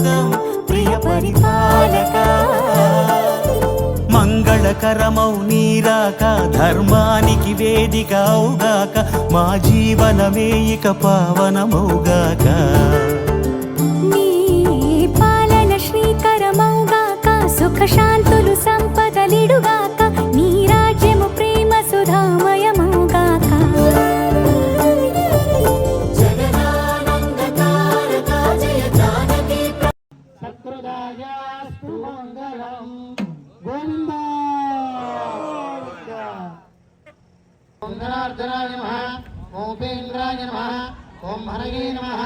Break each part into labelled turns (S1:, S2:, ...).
S1: యోగం ప్రియ పరిపాలక మంగళకరమౌ నీరాక ధర్మానికి వేదిక అవుగాక మా జీవనమే ఇక పావనమౌగాక
S2: నీ పాలన శ్రీకరమౌగాక సుఖ శాంతులు సంపదలిడుగాక నీ రాజ్యము ప్రేమ సుధామయమౌగాక
S3: సత్ప్రదాయాస్తు మంగళం గోవింద ఓం ధనార్దనాయ నమః ఓం ఉపేంద్రాయ నమః ఓం హరయే నమః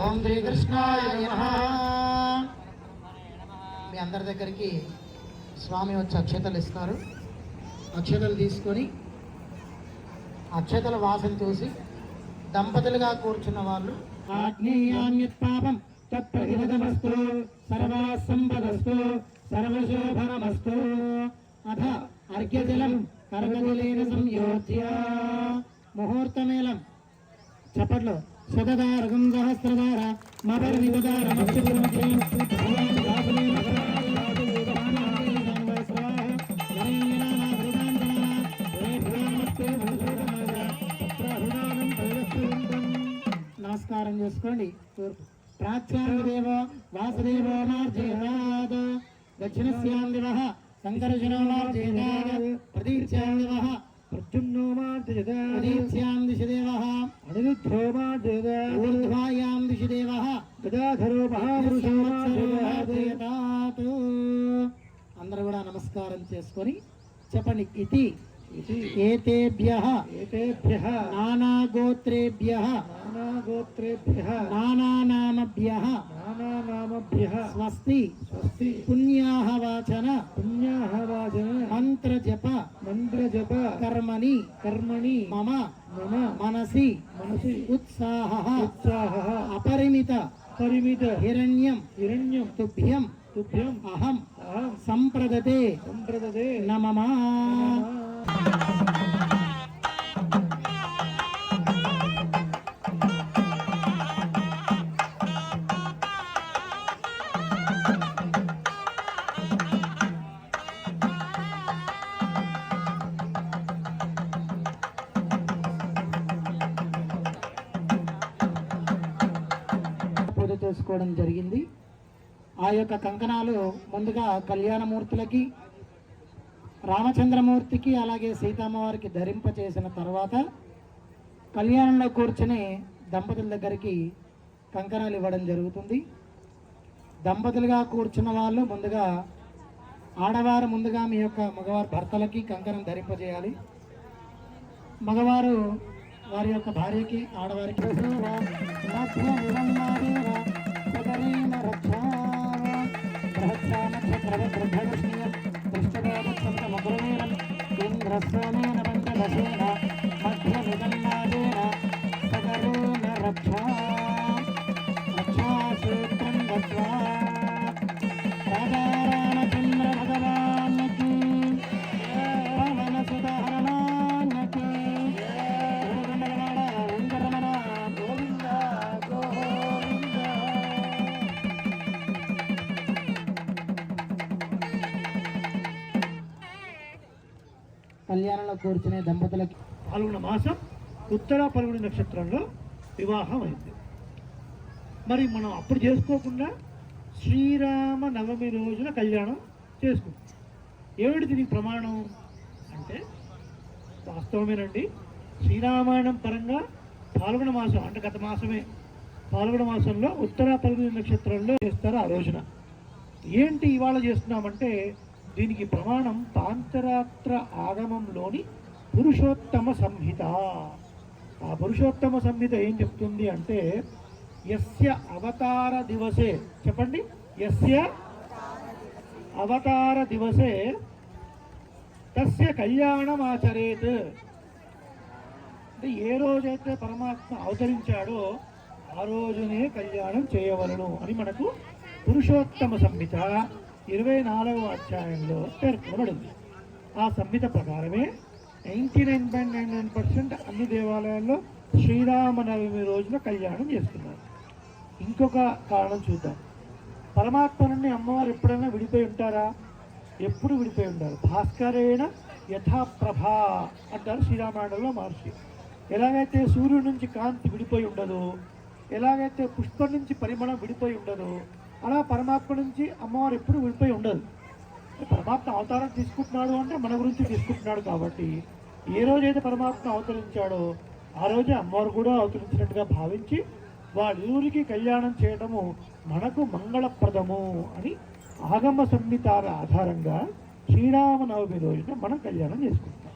S3: ఓం శ్రీకృష్ణాయ నమః. మీ అందరి దగ్గరికి స్వామి వచ్చి అక్షతలు ఇస్తారు. అక్షతలు తీసుకొని అక్షతల వాసన చూసి దంపతులుగా కూర్చున్న వాళ్ళు ఆగ్నేయాన్యత్పాపం తత్ప్రతిహతమస్తు సర్వాసంపదస్తు సర్వశోభనమస్తు అథ అర్ఘ్యజలం కర్కజలేన సంయోజ్య ముహూర్తమేళం చప్పట్లో శతదారకం సహస్రదార మదర్నిదార నమస్కారం చేసుకోండి. తూర్పు ప్రాచ్యాదేవ వాసుదేవో మార్జయాద్ దక్షిణస్యాం దివః సంకర్షణో మార్జయాద్ ప్రతీచ్యాం దివః ప్రద్యుమ్నో మార్జయాద్ ప్రతీచ్యాం దిశ దేవః అనిరుద్ధో మార్జయాద్ ఊర్ధ్వాయాం దిశ దేవః గదాధరో మహాపురుషో మార్జయాద్. అందరూ కూడా నమస్కారం చేసుకొని చెప్పండి. ఇది ఏతేభ్యః నానాగోత్రేభ్యః నానానామభ్యః స్వస్తి పుణ్యాః వాచన మంత్రజప కర్మణి మమ మనసి ఉత్సాహః అపరిమిత హిరణ్యం తుభ్యం అహం సంప్రదతే నమః. పూజ చేసుకోవడం జరిగింది. ఆ యొక్క కంకణాలు ముందుగా కళ్యాణమూర్తులకి, రామచంద్రమూర్తికి, అలాగే సీతమ్మవారికి ధరింపచేసిన తర్వాత కళ్యాణంలో కూర్చుని దంపతుల దగ్గరికి కంకణాలు ఇవ్వడం జరుగుతుంది. దంపతులుగా కూర్చున్న వాళ్ళు ముందుగా ఆడవారు ముందుగా మీ యొక్క మగవారి భర్తలకి కంకణం ధరింపజేయాలి. మగవారు వారి యొక్క భార్యకి, ఆడవారికి కళ్యాణంలో కూర్చునే దంపతులకి
S4: పాల్గొన మాసం ఉత్తర పల్గొని నక్షత్రంలో వివాహం అయింది. మరి మనం అప్పుడు చేసుకోకుండా శ్రీరామ నవమి రోజున కళ్యాణం చేసుకుంటాం. ఏమిటి దీనికి ప్రమాణం అంటే వాస్తవమేనండి. శ్రీరామాయణం పరంగా పాల్గొన మాసం అంటే గత మాసమే పాల్గొన మాసంలో ఉత్తర పల్గొని నక్షత్రంలో చేస్తారు. ఆ రోజున ఏంటి ఇవాళ చేస్తున్నామంటే దీనికి ప్రమాణం పాంచరాత్ర ఆగమంలోని పురుషోత్తమ సంహిత. ఆ పురుషోత్తమ సంహిత ఏం చెప్తుంది అంటే యస్య అవతార దివసే, చెప్పండి, యస్య అవతార దివసే తస్య కళ్యాణం ఆచరేత్. అంటే ఏ రోజైతే పరమాత్మ అవతరించాడో ఆ రోజునే కళ్యాణం చేయవలను అని మనకు పురుషోత్తమ సంహిత 24వ అధ్యాయంలో పేర్కొనబడింది. ఆ సంహిత ప్రకారమే 99.99% అన్ని దేవాలయాల్లో శ్రీరామనవమి రోజున కళ్యాణం చేస్తున్నారు. ఇంకొక కారణం చూద్దాం. పరమాత్మ నుండి అమ్మవారు ఎప్పుడైనా విడిపోయి ఉంటారా? ఎప్పుడు విడిపోయి ఉంటారు. భాస్కరేణ యథాప్రభా అంటారు శ్రీరామాయణంలో మహర్షి. ఎలాగైతే సూర్యుడి నుంచి కాంతి విడిపోయి ఉండదో, ఎలాగైతే పుష్పం నుంచి పరిమళం విడిపోయి ఉండదో, అలా పరమాత్మ నుంచి అమ్మవారు ఎప్పుడు విడిపోయి ఉండదు. పరమాత్మ అవతారం తీసుకుంటున్నాడు అంటే మన గురించి తీసుకుంటున్నాడు కాబట్టి ఏ రోజైతే పరమాత్మ అవతరించాడో ఆ రోజే అమ్మవారు కూడా అవతరించినట్టుగా భావించి వాళ్ళూరికి కళ్యాణం చేయడము మనకు మంగళప్రదము అని ఆగమ సంహితాల ఆధారంగా శ్రీరామనవమి రోజున మనం కళ్యాణం చేసుకుంటాం.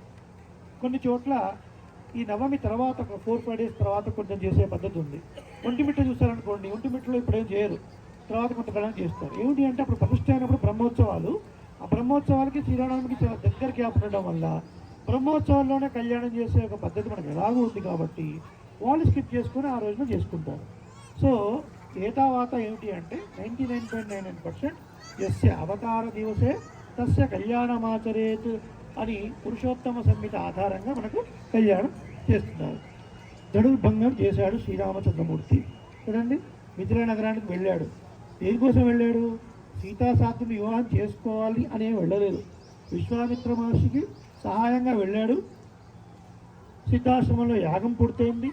S4: కొన్ని చోట్ల ఈ నవమి తర్వాత ఒక 4-5 days తర్వాత కొంచెం చేసే పద్ధతి ఉంది. ఒంటిమిట్ట చూసారనుకోండి, ఒంటిమిట్టలో ఇప్పుడు ఏం చేయరు, తర్వాత కొంతకాలం చేస్తారు. ఏమిటి అంటే అప్పుడు ప్రతిష్ఠ అయినప్పుడు బ్రహ్మోత్సవాలు, ఆ బ్రహ్మోత్సవాలకి శ్రీరామనవమికి చాలా దగ్గర గ్యాప్ ఉండడం వల్ల బ్రహ్మోత్సవాల్లోనే కళ్యాణం చేసే ఒక పద్ధతి మనకు ఎలాగూ ఉంది కాబట్టి వాళ్ళు స్కిప్ చేసుకుని ఆ రోజున చేసుకుంటారు. సో ఏతావాత ఏమిటి అంటే 99.99% యస్య అవతార దివసే తస్య కళ్యాణమాచరేత్ అని పురుషోత్తమ సంహిత ఆధారంగా మనకు కళ్యాణం చేస్తున్నారు. జడుభంగం చేశాడు శ్రీరామచంద్రమూర్తి. చూడండి, మిథిలా నగరానికి వెళ్ళాడు. దేనికోసం వెళ్ళాడు? సీతాసాతుని వివాహం చేసుకోవాలి అనే వెళ్ళలేదు. విశ్వామిత్ర మహర్షికి సహాయంగా వెళ్ళాడు. సిద్ధాశ్రమంలో యాగం పూర్తయింది.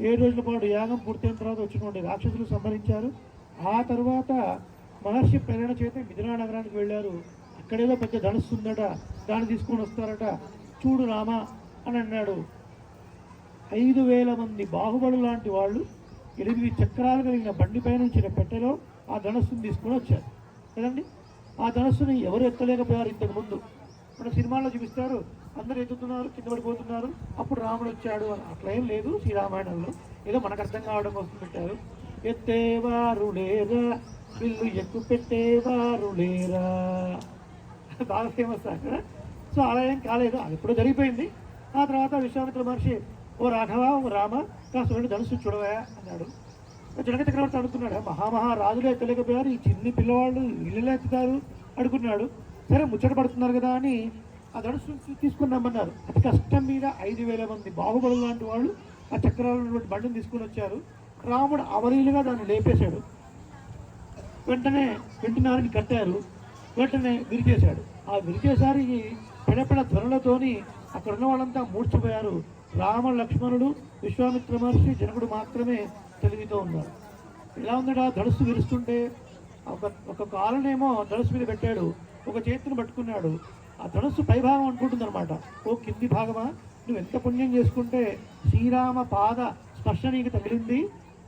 S4: 7 రోజుల పాటు యాగం పూర్తయిన తర్వాత వచ్చినటువంటి రాక్షసులు సంహరించారు. ఆ తర్వాత మహర్షి ప్రేరణ చేత మిథిలా నగరానికి వెళ్ళారు. అక్కడేదో పెద్ద ధనుస్సు ఉందట, దాన్ని తీసుకొని వస్తారట. చూడు రామ అని అన్నాడు. 5,000 మంది బాహుబలు లాంటి వాళ్ళు 8 చక్రాలు కలిగిన బండిపై నుంచి పెట్టెలో ఆ ధనుస్సుని తీసుకొని వచ్చారు కదండి. ఆ ధనుస్సుని ఎవరు ఎత్తలేకపోయారు ఇంతకుముందు. మన సినిమాల్లో చూపిస్తారు, అందరూ ఎత్తుతున్నారు, కింద పడిపోతున్నారు, అప్పుడు రాముడు వచ్చాడు అని. అట్లా ఏం లేదు శ్రీరామాయణంలో, ఏదో మనకు అర్థం కావడం కోసం పెట్టారు. ఎత్తేవారు లేరా, బిల్లు ఎక్కువ పెట్టేవారు లేరా, బాగా ఫేమస్ అక్కడ. సో అలా ఏం కాలేదు, అది ఎప్పుడో జరిగిపోయింది. ఆ తర్వాత విశ్వామిత్ర మహర్షి, ఓ రాఘవ, ఓ రామ, కాస్త రెండు ధనుసు చూడవా అన్నాడు. జనక చక్రవర్తి అడుగుతున్నాడు, మహారాజులే ఎత్తలేకపోయారు, ఈ చిన్ని పిల్లవాళ్ళు ఇళ్ళలో ఎత్తుతారు అడుగున్నాడు. సరే ముచ్చట పడుతున్నారు కదా అని ఆ ధనుసు తీసుకుని రమ్మన్నారు. అతి కష్టం మీద 5,000 మంది బాహుబలు లాంటి వాళ్ళు ఆ చక్రాలు బండిని తీసుకుని వచ్చారు. రాముడు అవలీలుగా దాన్ని లేపేశాడు. వెంటనే వెంటనే కట్టారు. వెంటనే విరిచేశాడు. ఆ విరిచేసారి పెడపెడ ధ్వనులతోని అక్కడ ఉన్న వాళ్ళంతా మూర్చిపోయారు. రామ లక్ష్మణుడు, విశ్వామిత్ర మహర్షి, జనకుడు మాత్రమే తెలివితో ఉన్నారు. ఎలా ఉందట ధనుస్సు విరుస్తుంటే? ఒక కాలనేమో ధనుస్సు మీద పెట్టాడు, ఒక చేతిని పట్టుకున్నాడు. ఆ ధనుస్సు పైభాగం అనుకుంటుంది అనమాట. ఓ కింది భాగమా, నువ్వు ఎంత పుణ్యం చేసుకుంటే శ్రీరామ పాద స్పర్శ నీకు తగిలింది,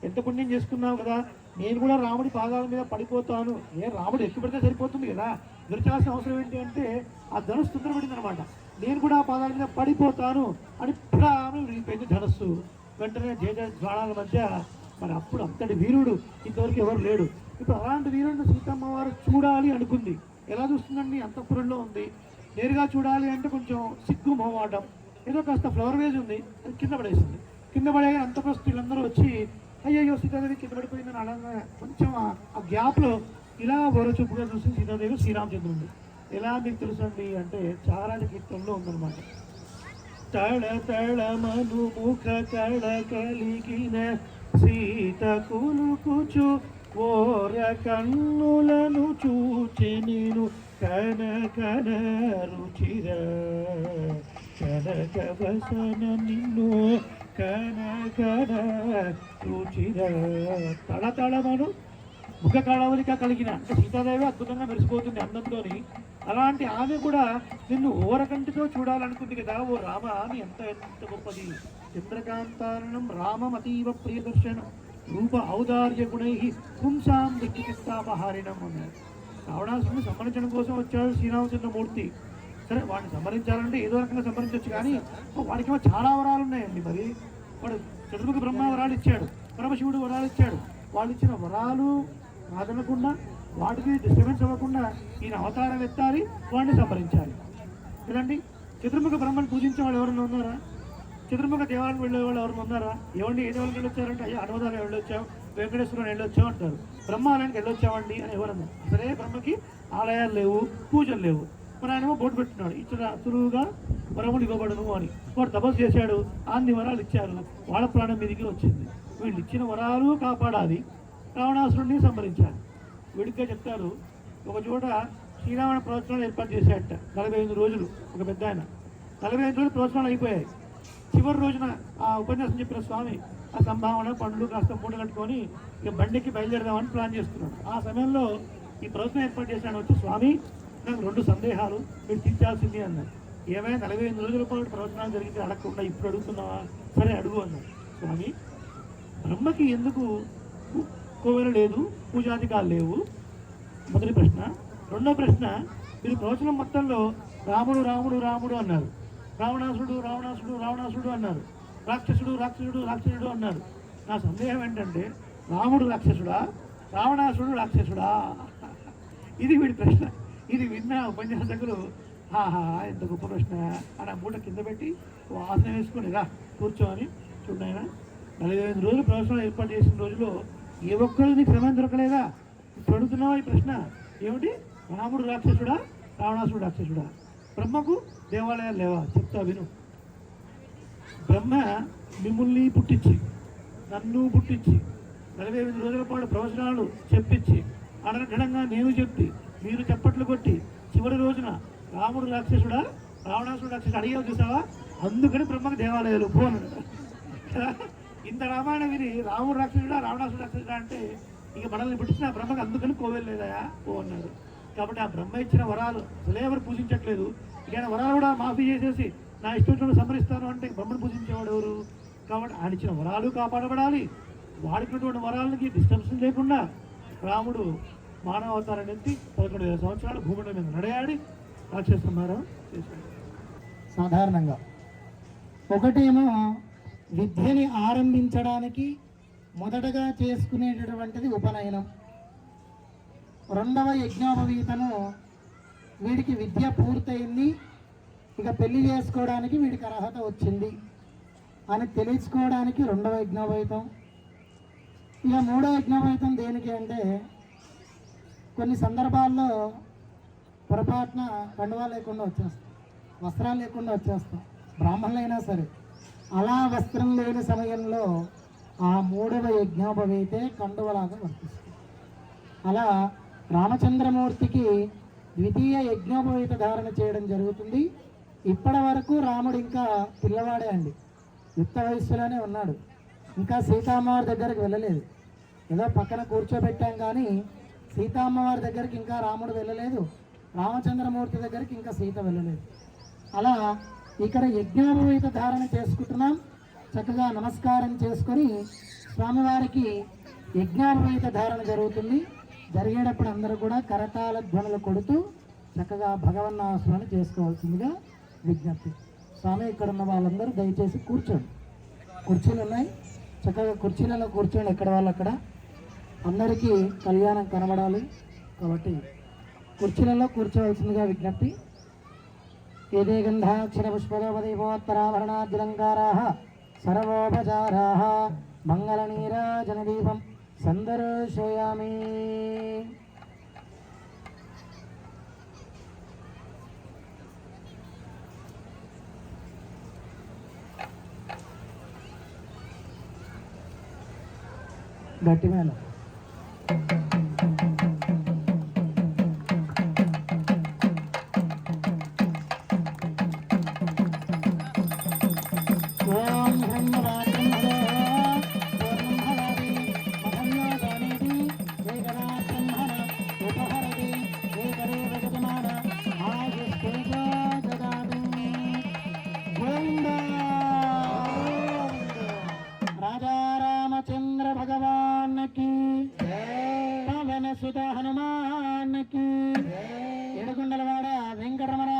S4: ఎంత పుణ్యం చేసుకున్నావు కదా, నేను కూడా రాముడి పాదాల మీద పడిపోతాను. రాముడు ఎక్కువ పెడితే సరిపోతుంది కదా, విరచాల్సిన అవసరం ఏంటి అంటే ఆ ధనుస్సు తొందరపడింది అనమాట. నేను కూడా ఆ పాదాల మీద పడిపోతాను అని ప్రాణం విరిగిపోయింది ధనుస్సు. వెంటనే జయ జ్వాళాల మధ్య మరి అప్పుడు అంతటి వీరుడు ఇంతవరకు ఎవరు లేడు. ఇప్పుడు అలాంటి వీరుడిని సీతమ్మ వారు చూడాలి అనుకుంది. ఎలా చూస్తుందండి? అంతఃపురంలో ఉంది. నేరుగా చూడాలి అంటే కొంచెం సిగ్గు మొహమాటం. ఏదో కాస్త ఫ్లవర్ వేజ్ ఉంది, అది కింద పడేసింది. కింద పడే అంతఃపురస్తులందరూ వచ్చి అయ్యయ్యో సీతాదేవి కింద పడిపోయిందని అడగా కొంచెం ఆ గ్యాప్లో ఇలా వరచూపుగా చూసి సీతాదేవి శ్రీరామచంద్రుడు. ఎలా మీకు తెలుసండి అంటే చారాజ కీర్తనలో ఉందన్నమాట. తళ తళమను ముఖ కళ కలిగిన సీత కులుకుచు ఓర కన్నులను చూచె నేను కనకన రుచిర కనక వసన నిన్ను కనకన రుచిర. తళతళమను ముఖ కళవలిక కలిగిన అంటే సీతాదేవి అద్భుతంగా మెరిసిపోతుంది అందంతోని. అలాంటి ఆమె కూడా నిన్ను ఓరకంటితో చూడాలనుకుంది కదా ఓ రామ అని. ఎంత గొప్పది! చంద్రకాంతారణం రామం అతీవ ప్రియదర్శనం రూప ఔదార్య గుణై పుంసాం దిక్కిస్తాపహారిణం అన్నారు. రావణాసురుని సంహరించడం కోసం వచ్చాడు శ్రీరామచంద్రమూర్తి. సరే వాడిని సంహరించాలంటే ఏదో రకంగా సంహరించవచ్చు, కానీ వాడికేమో చాలా వరాలు ఉన్నాయండి. మరి వాడు చతుర్ముఖ బ్రహ్మ వరాలు ఇచ్చాడు, పరమశివుడు వరాలు ఇచ్చాడు. వాళ్ళు ఇచ్చిన వరాలు కాదనకుండా వాటికి డిస్టర్బెన్స్ అవ్వకుండా ఈయన అవతారం ఎత్తాలి, వాడిని సంహరించాలి కదండి. చతుర్ముఖ బ్రహ్మను పూజించే వాళ్ళు ఎవరైనా ఉన్నారా? చతుర్ముఖ దేవాలయం వెళ్ళే వాళ్ళు ఎవరైనా ఉన్నారా? ఏమండి ఏ దేవాలయం వెళ్ళొచ్చారంటే అయ్యా హనుమదాలయం వెళ్ళొచ్చాం, వెంకటేశ్వరం వెళ్ళొచ్చాం అంటారు. బ్రహ్మాలయానికి వెళ్ళొచ్చామండి అని ఎవరన్నా? సరే బ్రహ్మకి ఆలయాలు లేవు, పూజలు లేవు. మరి ఆయనేమో బోర్డు పెట్టున్నాడు, ఇచ్చిన సులువుగా వరములు ఇవ్వబడును అని. వాడు తపస్సు చేశాడు, అన్ని వరాలు ఇచ్చారు, వాళ్ళ ప్రాణం మీదికి వచ్చింది. వీళ్ళు ఇచ్చిన వరాలు కాపాడాలి, రావణాసురుడిని సంహరించాలి. వేడుకగా చెప్తారు. ఒక చోట శ్రీరావణ ప్రవచనాలు ఏర్పాటు చేశాడట 45 రోజులు. ఒక పెద్ద ఆయన 45 రోజులు ప్రవచనాలు అయిపోయాయి. చివరి రోజున ఆ ఉపన్యాసం చెప్పిన స్వామి ఆ సంభావన పండ్లు కాస్త మూట కట్టుకొని ఇక బండికి బయలుదేరదామని ప్లాన్ చేస్తున్నాడు. ఆ సమయంలో ఈ ప్రవచనం ఏర్పాటు చేశాడు. వచ్చి స్వామి నాకు 2 సందేహాలు మీరు తీర్చాల్సింది అన్నారు. ఏమైనా 45 రోజుల పాటు ప్రవచనాలు జరిగితే అడగకుండా ఇప్పుడు అడుగుతున్నావా? సరే అడుగు అన్నారు. స్వామి బ్రహ్మకి ఎందుకు కోవెల లేదు, పూజాధికాలు లేవు? మొదటి ప్రశ్న. రెండో ప్రశ్న, మీరు ప్రవచనం మొత్తంలో రాముడు రాముడు రాముడు అన్నారు, రావణాసుడు రావణాసుడు రావణాసుడు అన్నారు, రాక్షసుడు రాక్షసుడు రాక్షసుడు అన్నారు. నా సందేహం ఏంటంటే రాముడు రాక్షసుడా, రావణాసుడు రాక్షసుడా? ఇది వీడి ప్రశ్న. ఇది విన్న ఉపన్యాసకులు ఆహా ఎంత గొప్ప ప్రశ్న అని ఆ మూట కింద పెట్టి ఆసనం వేసుకొని రా కూర్చోని చూడైనా 45 రోజులు ప్రవచనాలు ఏర్పాటు చేసిన రోజులో ఏ ఒక్కరు నీకు క్రమం దొరకలేదా? ఇప్పుడు అడుగుతున్నావా ఈ ప్రశ్న ఏమిటి? రాముడు రాక్షసుడా, రావణాసుడు రాక్షసుడా? బ్రహ్మకు దేవాలయాలు లేవా? చెప్తా విను. బ్రహ్మ మిమ్మల్ని పుట్టించి నన్ను పుట్టించి 45 రోజుల పాటు ప్రవచనాలు చెప్పించి అడగడంగా నేను చెప్పి మీరు చప్పట్లు కొట్టి చివరి రోజున రాముడు రాక్షసుడా, రావణాసుడు రాక్షసుడు అడిగావు చూసావా? అందుకని బ్రహ్మకు దేవాలయాలు పోను. ఇంత రామాయణం విని రాముడు రాక్షసుడా, రావణాసుడు రాక్షసుడా అంటే ఇక మనల్ని పుట్టించిన బ్రహ్మకు అందుకని కోవెలేదా పో అన్నాడు. కాబట్టి ఆ బ్రహ్మ ఇచ్చిన వరాలు అసలే ఎవరు పూజించట్లేదు. ఇక వరాలు కూడా మాఫీ చేసేసి నా ఇష్టం సంహరిస్తాను అంటే బ్రహ్మను పూజించేవాడు ఎవరు? కాబట్టి ఆయన ఇచ్చిన వరాలు కాపాడబడాలి. వాడికినటువంటి వరాలకి డిస్టర్బెన్స్ లేకుండా రాముడు మానవ అవతారాన్ని ఎత్తి 11,000 సంవత్సరాలు భూమి మీద నడయాడి రాక్షస సంహారం చేశాడు.
S3: సాధారణంగా ఒకటేమో విద్యని ఆరంభించడానికి మొదటగా చేసుకునేటటువంటిది ఉపనయనం. రెండవ యజ్ఞోపవీతము వీడికి విద్య పూర్తయింది, ఇక పెళ్లి చేసుకోవడానికి వీడికి అర్హత వచ్చింది అని తెలుసుకోవడానికి రెండవ యజ్ఞోపవీతం. ఇక మూడవ యజ్ఞోపవీతం దేనికి అంటే కొన్ని సందర్భాల్లో పొరపాటున కండువా లేకుండా వచ్చేస్తాం, వస్త్రాలు లేకుండా వచ్చేస్తాం, బ్రాహ్మణులైనా సరే. అలా వస్త్రం లేని సమయంలో ఆ మూడవ యజ్ఞోపవీతే కండువలాగా వర్తిస్తుంది. అలా రామచంద్రమూర్తికి ద్వితీయ యజ్ఞోపవీత ధారణ చేయడం జరుగుతుంది. ఇప్పటి వరకు రాముడు ఇంకా పిల్లవాడే అండి, యుక్త వయస్సులోనే ఉన్నాడు. ఇంకా సీతామ్మవారి దగ్గరికి వెళ్ళలేదు. ఏదో పక్కన కూర్చోబెట్టాం కానీ సీతామ్మవారి దగ్గరికి ఇంకా రాముడు వెళ్ళలేదు, రామచంద్రమూర్తి దగ్గరికి ఇంకా సీత వెళ్ళలేదు. అలా ఇక్కడ యజ్ఞోపవీత ధారణ చేసుకుంటున్నాం. చక్కగా నమస్కారం చేసుకొని స్వామివారికి యజ్ఞోపవీత ధారణ జరుగుతుంది. జరిగేటప్పుడు అందరూ కూడా కరతాళ ధ్వనులు కొడుతూ చక్కగా భగవన్నామస్మరణ చేసుకోవాల్సిందిగా విజ్ఞప్తి. స్వామి ఇక్కడ ఉన్న వాళ్ళందరూ దయచేసి కూర్చోండి. కుర్చీలు ఉన్నాయి, చక్కగా కుర్చీలలో కూర్చోండి. ఎక్కడ వాళ్ళు అక్కడ. అందరికీ కళ్యాణం కనబడాలి కాబట్టి కుర్చీలలో కూర్చోవలసిందిగా విజ్ఞప్తి. ఏదే గంధాక్షర పుష్పదోపదీపోత్తరాభరణాద్యంకారాః సర్వోపచారాః మంగళనీరాజనదీపం సందర్శయామి. గట్టి మేళం. రాజారామచంద్ర భగవాన్కి, పవన సుత హనుమాన్కి, ఏడుకొండలవాడ వెంకటరమణ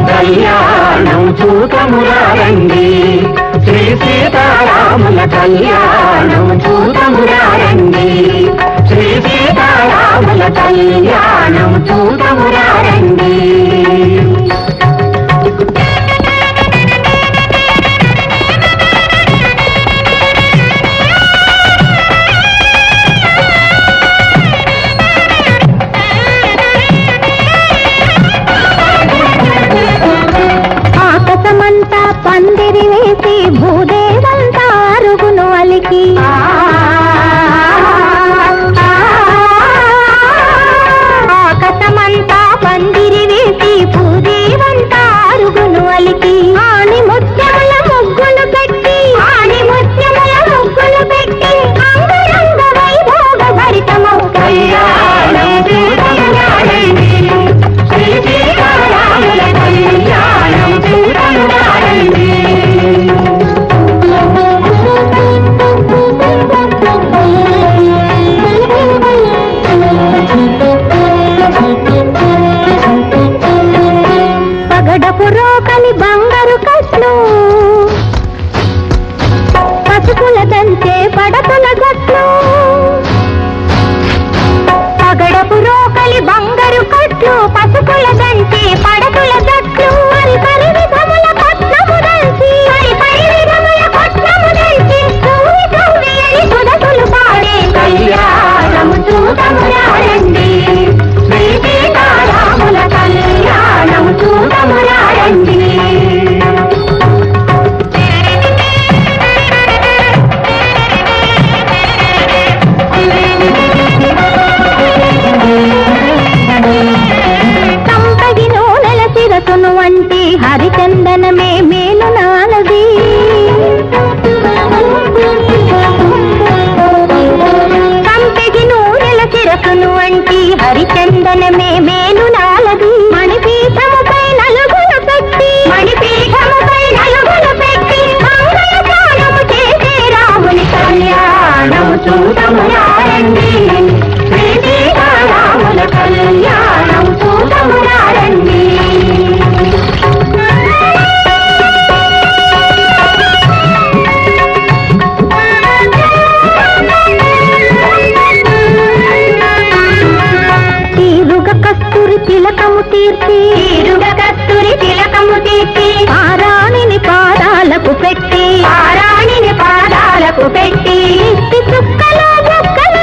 S5: కళ్యాణం చూతమురారండి, శ్రీ సీతారాముల కళ్యాణం చూతమురారండి, శ్రీ సీతారాముల కళ్యాణం చూతమురారండి.
S2: పలికి ఆణి ముత్యముల ముగ్గులు పెట్టి అంగరంగ వైభోగ భరితము
S5: కళ్యాణం చూడమురారండి శ్రీ సీతారాముల కళ్యాణం చూడమురారండి
S2: పగడపు రోకలి బంగారు కట్లు పసుపుల దంచే పడతుల గట్లు పగడపు రోకలి బంగారు కట్లు పసుపుల దంచే పడతుల గట్లు పరి విధముల పట్నము దంచి సౌవి సౌవి అని సుధతులు పాడే
S5: కళ్యాణం చూడమురారండి శ్రీ సీతారాముల కళ్యాణం చూడమురారండి
S2: సంపగి నూనెల శిరసును వంటి హరిచందనమే మేలు నాలది సంపగి నూనెల శిరసును వంటి హరిచందనమే మేలు నాలది మణిపీఠముపై నలుగులు పెట్టి మంగళగానము చేసే రాముని
S5: కళ్యాణం చూడమురారండి శ్రీ సీతారాముల కళ్యాణం చూడమురారండి
S2: తీరుగ కస్తూరి తిలకము తీర్చి పారాణిని పాదాలకు పెట్టి ఇష్టి చుక్కలో బొక్కలు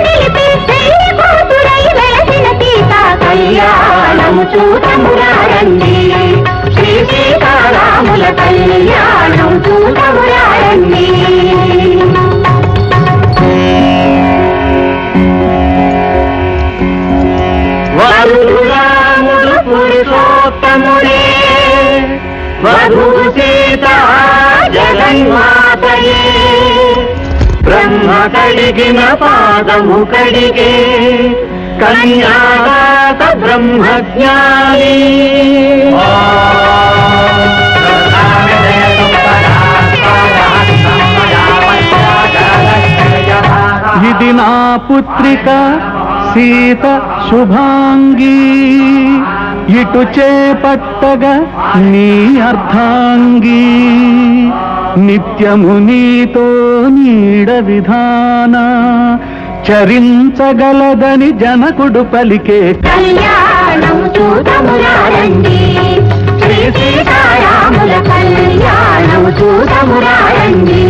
S2: నిలిపి పెళ్లి కూతురై వెలసిన సీత
S5: కళ్యాణం చూడమురారండి శ్రీ సీతారాముల కళ్యాణం చూడమురారండి వరుడు రాముడు పురుషోత్తముడే వధువు సీత జగన్మాతయే బ్రహ్మ కడిగిన పాదము కడిగే కన్యాదాత బ్రహ్మజ్ఞాని
S1: ఇది నా పుత్రిక సీత శుభాంగి ఇటు చేపట్టగా నీ అర్ధాంగి నిత్యము నీతో నీడ విధాన చరించగలదని జనకుడు పలికే
S2: కళ్యాణం చూడమురారండి
S5: శ్రీ సీతారాముల కళ్యాణం చూడమురారండి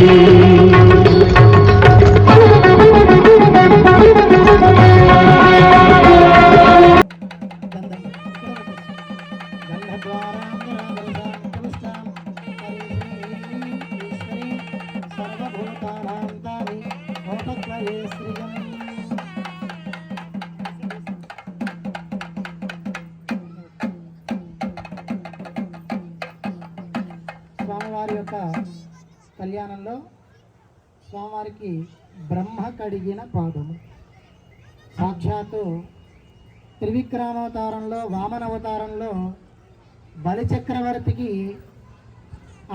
S3: స్వామివారి యొక్క కళ్యాణంలో స్వామివారికి బ్రహ్మ కడిగిన పాదము సాక్షాత్తు త్రివిక్రమావతారంలో వామన అవతారంలో బలిచక్రవర్తికి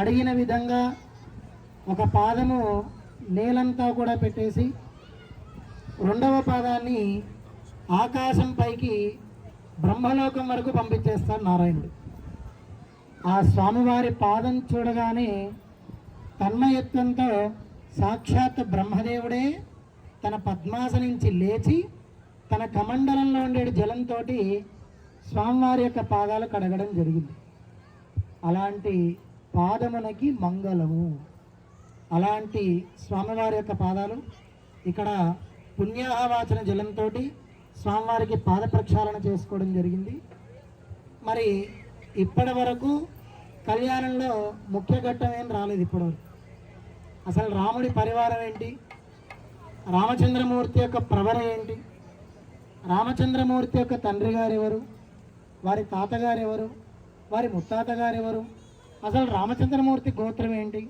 S3: అడిగిన విధంగా ఒక పాదము నేలంతా కూడా పెట్టేసి రెండవ పాదాన్ని ఆకాశం పైకి బ్రహ్మలోకం వరకు పంపించేస్తాడు నారాయణుడు. ఆ స్వామివారి పాదం చూడగానే తన్మయత్వంతో సాక్షాత్ బ్రహ్మదేవుడే తన పద్మాసనించి లేచి తన కమండలంలో ఉండే జలంతో స్వామివారి యొక్క పాదాలు కడగడం జరిగింది. అలాంటి పాదమునకి మంగళము. అలాంటి స్వామివారి యొక్క పాదాలు ఇక్కడ పుణ్యాహవాచన జలంతో స్వామివారికి పాద ప్రక్షాళన చేసుకోవడం జరిగింది. మరి ఇప్పటి వరకు కళ్యాణంలో ముఖ్య ఘట్టం ఏం రాలేదు. ఇప్పటివరకు అసలు రాముడి పరివారం ఏంటి, రామచంద్రమూర్తి యొక్క ప్రవర ఏంటి, రామచంద్రమూర్తి యొక్క తండ్రి గారు ఎవరు, వారి తాతగారు ఎవరు, వారి ముత్తాతగారు ఎవరు, అసలు రామచంద్రమూర్తి గోత్రం ఏంటి,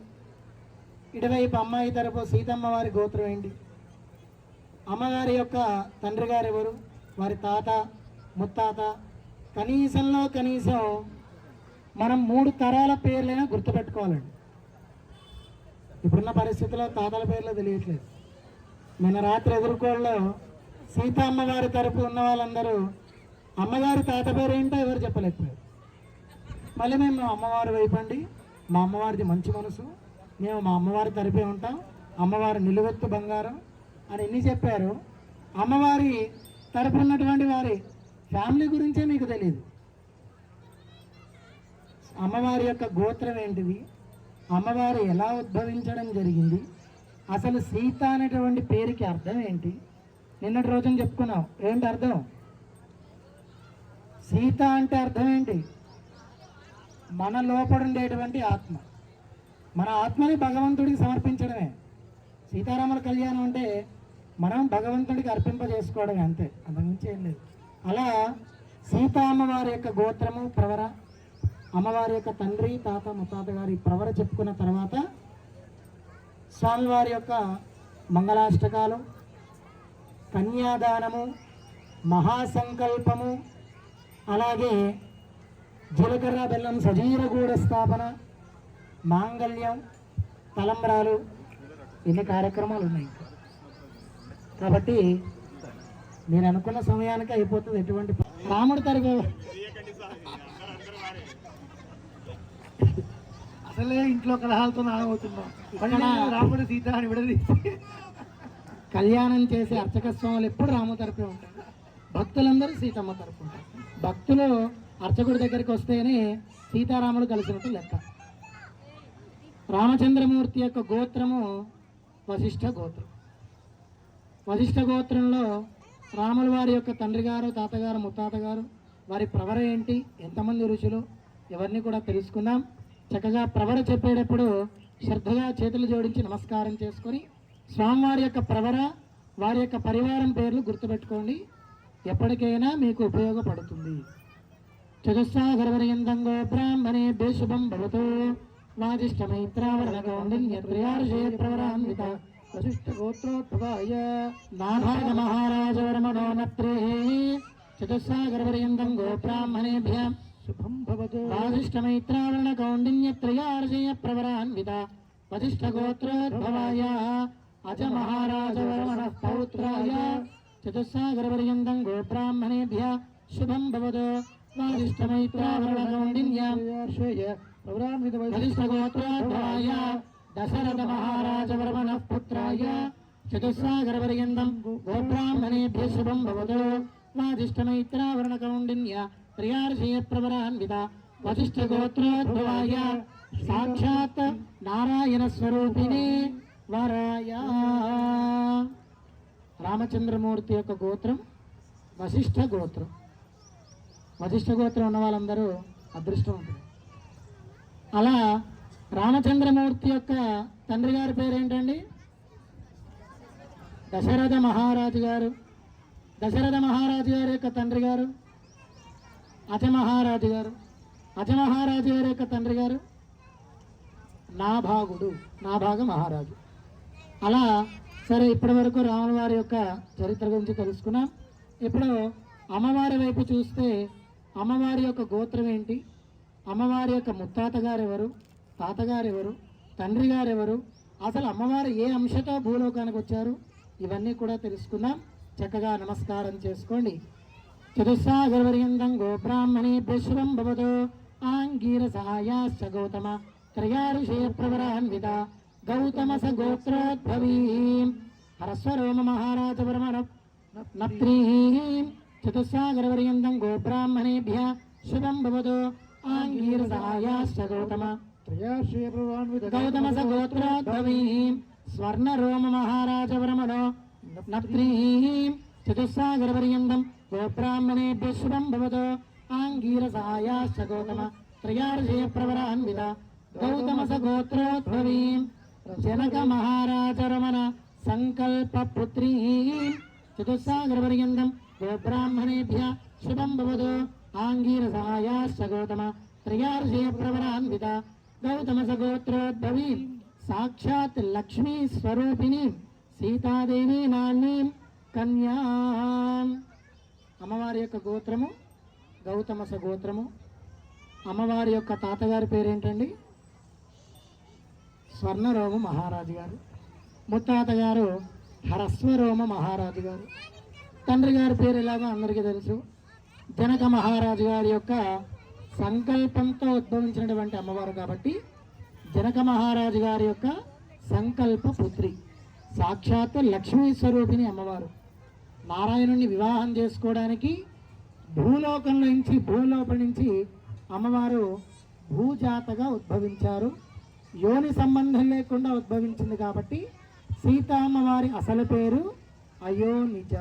S3: ఇటువైపు అమ్మాయి తరపు సీతమ్మ వారి గోత్రం ఏంటి, అమ్మగారి యొక్క తండ్రి గారు ఎవరు, వారి తాత ముత్తాత, కనీసంలో కనీసం మనం 3 తరాల పేర్లైనా గుర్తుపెట్టుకోవాలండి. ఇప్పుడున్న పరిస్థితుల్లో తాతల పేర్లు తెలియట్లేదు. నిన్న రాత్రి ఎదుర్కోళ్ళలో సీత అమ్మగారి తరపు ఉన్న వాళ్ళందరూ అమ్మగారి తాత పేరు ఏంటో ఎవరు చెప్పలేకపోయారు. మళ్ళీ మేము అమ్మవారి వైపు అండి, మా అమ్మవారిది మంచి మనసు, మేము మా అమ్మవారి తరపే ఉంటాం, అమ్మవారి నిలువెత్తు బంగారం అని ఎన్ని చెప్పారు. అమ్మవారి తరపు ఉన్నటువంటి వారి ఫ్యామిలీ గురించే మీకు తెలియదు. అమ్మవారి యొక్క గోత్రం ఏంటిది, అమ్మవారు ఎలా ఉద్భవించడం జరిగింది, అసలు సీత అనేటువంటి పేరుకి అర్థం ఏంటి, నిన్నటి రోజున చెప్పుకున్నాం. ఏంటి అర్థం? సీత అంటే అర్థం ఏంటి? మన లోపల ఉండేటువంటి ఆత్మ, మన ఆత్మని భగవంతుడికి సమర్పించడమే. సీతారాముల కళ్యాణం అంటే మనం భగవంతుడికి అర్పింపజేసుకోవడమే, అంతే, అంతకుమించి ఏం లేదు. అలా సీతా అమ్మవారి యొక్క గోత్రము ప్రవర, అమ్మవారి యొక్క తండ్రి తాత ముత్తాత గారి ప్రవర చెప్పుకున్న తర్వాత స్వామివారి యొక్క మంగళాష్టకాలు, కన్యాదానము, మహాసంకల్పము, అలాగే జీలకర్ర బెల్లం సజీరగూడ స్థాపన, మాంగళ్యం, తలంబ్రాలు, ఇన్ని కార్యక్రమాలు ఉన్నాయి. కాబట్టి నేను అనుకున్న సమయానికి అయిపోతుంది. ఎటువంటి రాముడి తరపు
S4: అసలే ఇంట్లో కలహాలతో నానవుతున్నాం, రాముడు సీత అని విడదీసి
S3: కళ్యాణం చేసే అర్చక స్వాములు ఎప్పుడు రాము తరపే ఉంటారు, భక్తులందరూ సీతమ్మ తరపు ఉంటారు. భక్తులు అర్చకుడి దగ్గరికి వస్తేనే సీతారాములు కలిసినట్టు లెక్క. రామచంద్రమూర్తి యొక్క గోత్రము వశిష్ఠ గోత్రం. వశిష్ఠ గోత్రంలో రాముల వారి యొక్క తండ్రి గారు తాతగారు ముత్తాతగారు వారి ప్రవర ఏంటి, ఎంతమంది ఋషులు, ఎవరిని కూడా తెలుసుకుందాం. చక్కగా ప్రవర చెప్పేటప్పుడు శ్రద్ధగా చేతులు జోడించి నమస్కారం చేసుకొని స్వామివారి యొక్క ప్రవర వారి యొక్క పరివారం పేర్లు గుర్తుపెట్టుకోండి, ఎప్పటికైనా మీకు ఉపయోగపడుతుంది. చతుస్సాగరవర్యంతంగో బ్రాహ్మణే శుభం భవతు వాజిష్ఠమైత్రావరణగౌండిన్యత్రయార్షే ప్రవరాన్విత వశిష్ఠ గోత్రోద్భవాయ నాభాగ మహారాజవర్మణో నత్రేః చతుస్సాగరవర్యంతంగో బ్రాహ్మణేభ్యః శుభం భవతు వాజిష్ఠమైత్రావరణగౌండిన్యత్రయార్షే ప్రవరాన్విత వశిష్ఠ గోత్రోద్భవాయ అజ మహారాజవర్మణః పౌత్రాయ చతుస్సాగరవర్యంతం గో బ్రాహ్మణేభ్యః శుభం భవతు వాజిష్ఠమైత్రావరణగౌండిన్యత్రయార్షే వశిష్ఠ గోత్రోద్భవాయ దశరథ మహారాజవర్మణః పుత్రాయ చతుస్సాగరవర్యంతం గో బ్రాహ్మణేభ్యః శుభం భవతు వాజిష్ఠమైత్రావరణగౌండిన్యత్రయార్షే ప్రవరాన్విత వశిష్ఠ గోత్రోద్భవాయ సాక్షాత్ నారాయణ స్వరూపిణే వరాయ. రామచంద్రమూర్తి యొక్క గోత్రం వశిష్ఠ గోత్రం. వశిష్ఠ గోత్రం ఉన్న వాళ్ళందరూ అదృష్టవంతులు. అలా రామచంద్రమూర్తి యొక్క తండ్రి గారి పేరు ఏంటండి? దశరథ మహారాజు గారు. దశరథ మహారాజు గారి యొక్క తండ్రి గారు అజ మహారాజు గారు. అజ మహారాజు గారి యొక్క తండ్రి గారు నాభాగుడు, నాభాగ మహారాజు. అలా సరే, ఇప్పటి వరకు రాముల వారి యొక్క చరిత్ర గురించి తెలుసుకున్నాం. ఇప్పుడు అమ్మవారి వైపు చూస్తే అమ్మవారి యొక్క గోత్రం ఏంటి, అమ్మవారి యొక్క ముత్తాత గారు ఎవరు, తాతగారు ఎవరు, తండ్రి గారు ఎవరు, అసలు అమ్మవారు ఏ అంశతో భూలోకానికి వచ్చారు, ఇవన్నీ కూడా తెలుసుకుందాం. చక్కగా నమస్కారం చేసుకోండి. చతుస్సాగరవర్యంతం గో బ్రాహ్మణేభ్యః శుభం భవతు ఆంగీరసాయాశ్చ గౌతమ త్రయార్షే ప్రవరాన్విత గౌతమ స గోత్రోద్భవీం హరస్వరోమ మహారాజవర్మణ నప్త్రీం చతుస్సాగరవర్యంతం గో బ్రాహ్మణేభ్యః శుభం భవతు ఆంగీరసాయాశ్చ గౌతమ
S4: త్రయార్షే ప్రవరాన్విత
S3: గౌతమ స గోత్రోద్భవీం స్వర్ణరోమ మహారాజవర్మణో నప్త్రీం చతుస్సాగరవర్యంతం గో బ్రాహ్మణేభ్యః శుభం భవతు ఆంగీరసాయాశ్చ గౌతమ త్రయార్షే ప్రవరాన్విత గౌతమ స గోత్రోద్భవీం జనక మహారాజరమణ సంకల్ప పుత్రీం చతుస్సాగరవర్యంతం గో బ్రాహ్మణేభ్యః శుభం భవతు ఆంగీరసాయాశ్చ గౌతమ త్రయార్షయ ప్రవరాన్విత గౌతమ సగోత్రోద్భవీ సాక్షాత్ లక్ష్మీ స్వరూపిణి సీతాదేవి నాన్నీం కన్యా. అమ్మవారి యొక్క గోత్రము గౌతమస గోత్రము. అమ్మవారి యొక్క తాతగారి పేరేంటండి? స్వర్ణరోమ మహారాజు గారు. ముత్తాత గారు హరస్వరోమ మహారాజు గారు. తండ్రి గారి పేరు ఎలాగో అందరికీ తెలుసు. జనక మహారాజు గారి యొక్క సంకల్పంతో ఉద్భవించినటువంటి అమ్మవారు కాబట్టి జనక మహారాజు గారి యొక్క సంకల్ప పుత్రి, సాక్షాత్ లక్ష్మీ స్వరూపిణి అమ్మవారు. నారాయణుని వివాహం చేసుకోవడానికి భూలోపం నుంచి అమ్మవారు భూజాతగా ఉద్భవించారు. యోని సంబంధం లేకుండా ఉద్భవించింది కాబట్టి సీతా అమ్మవారి అసలు పేరు అయోనిజ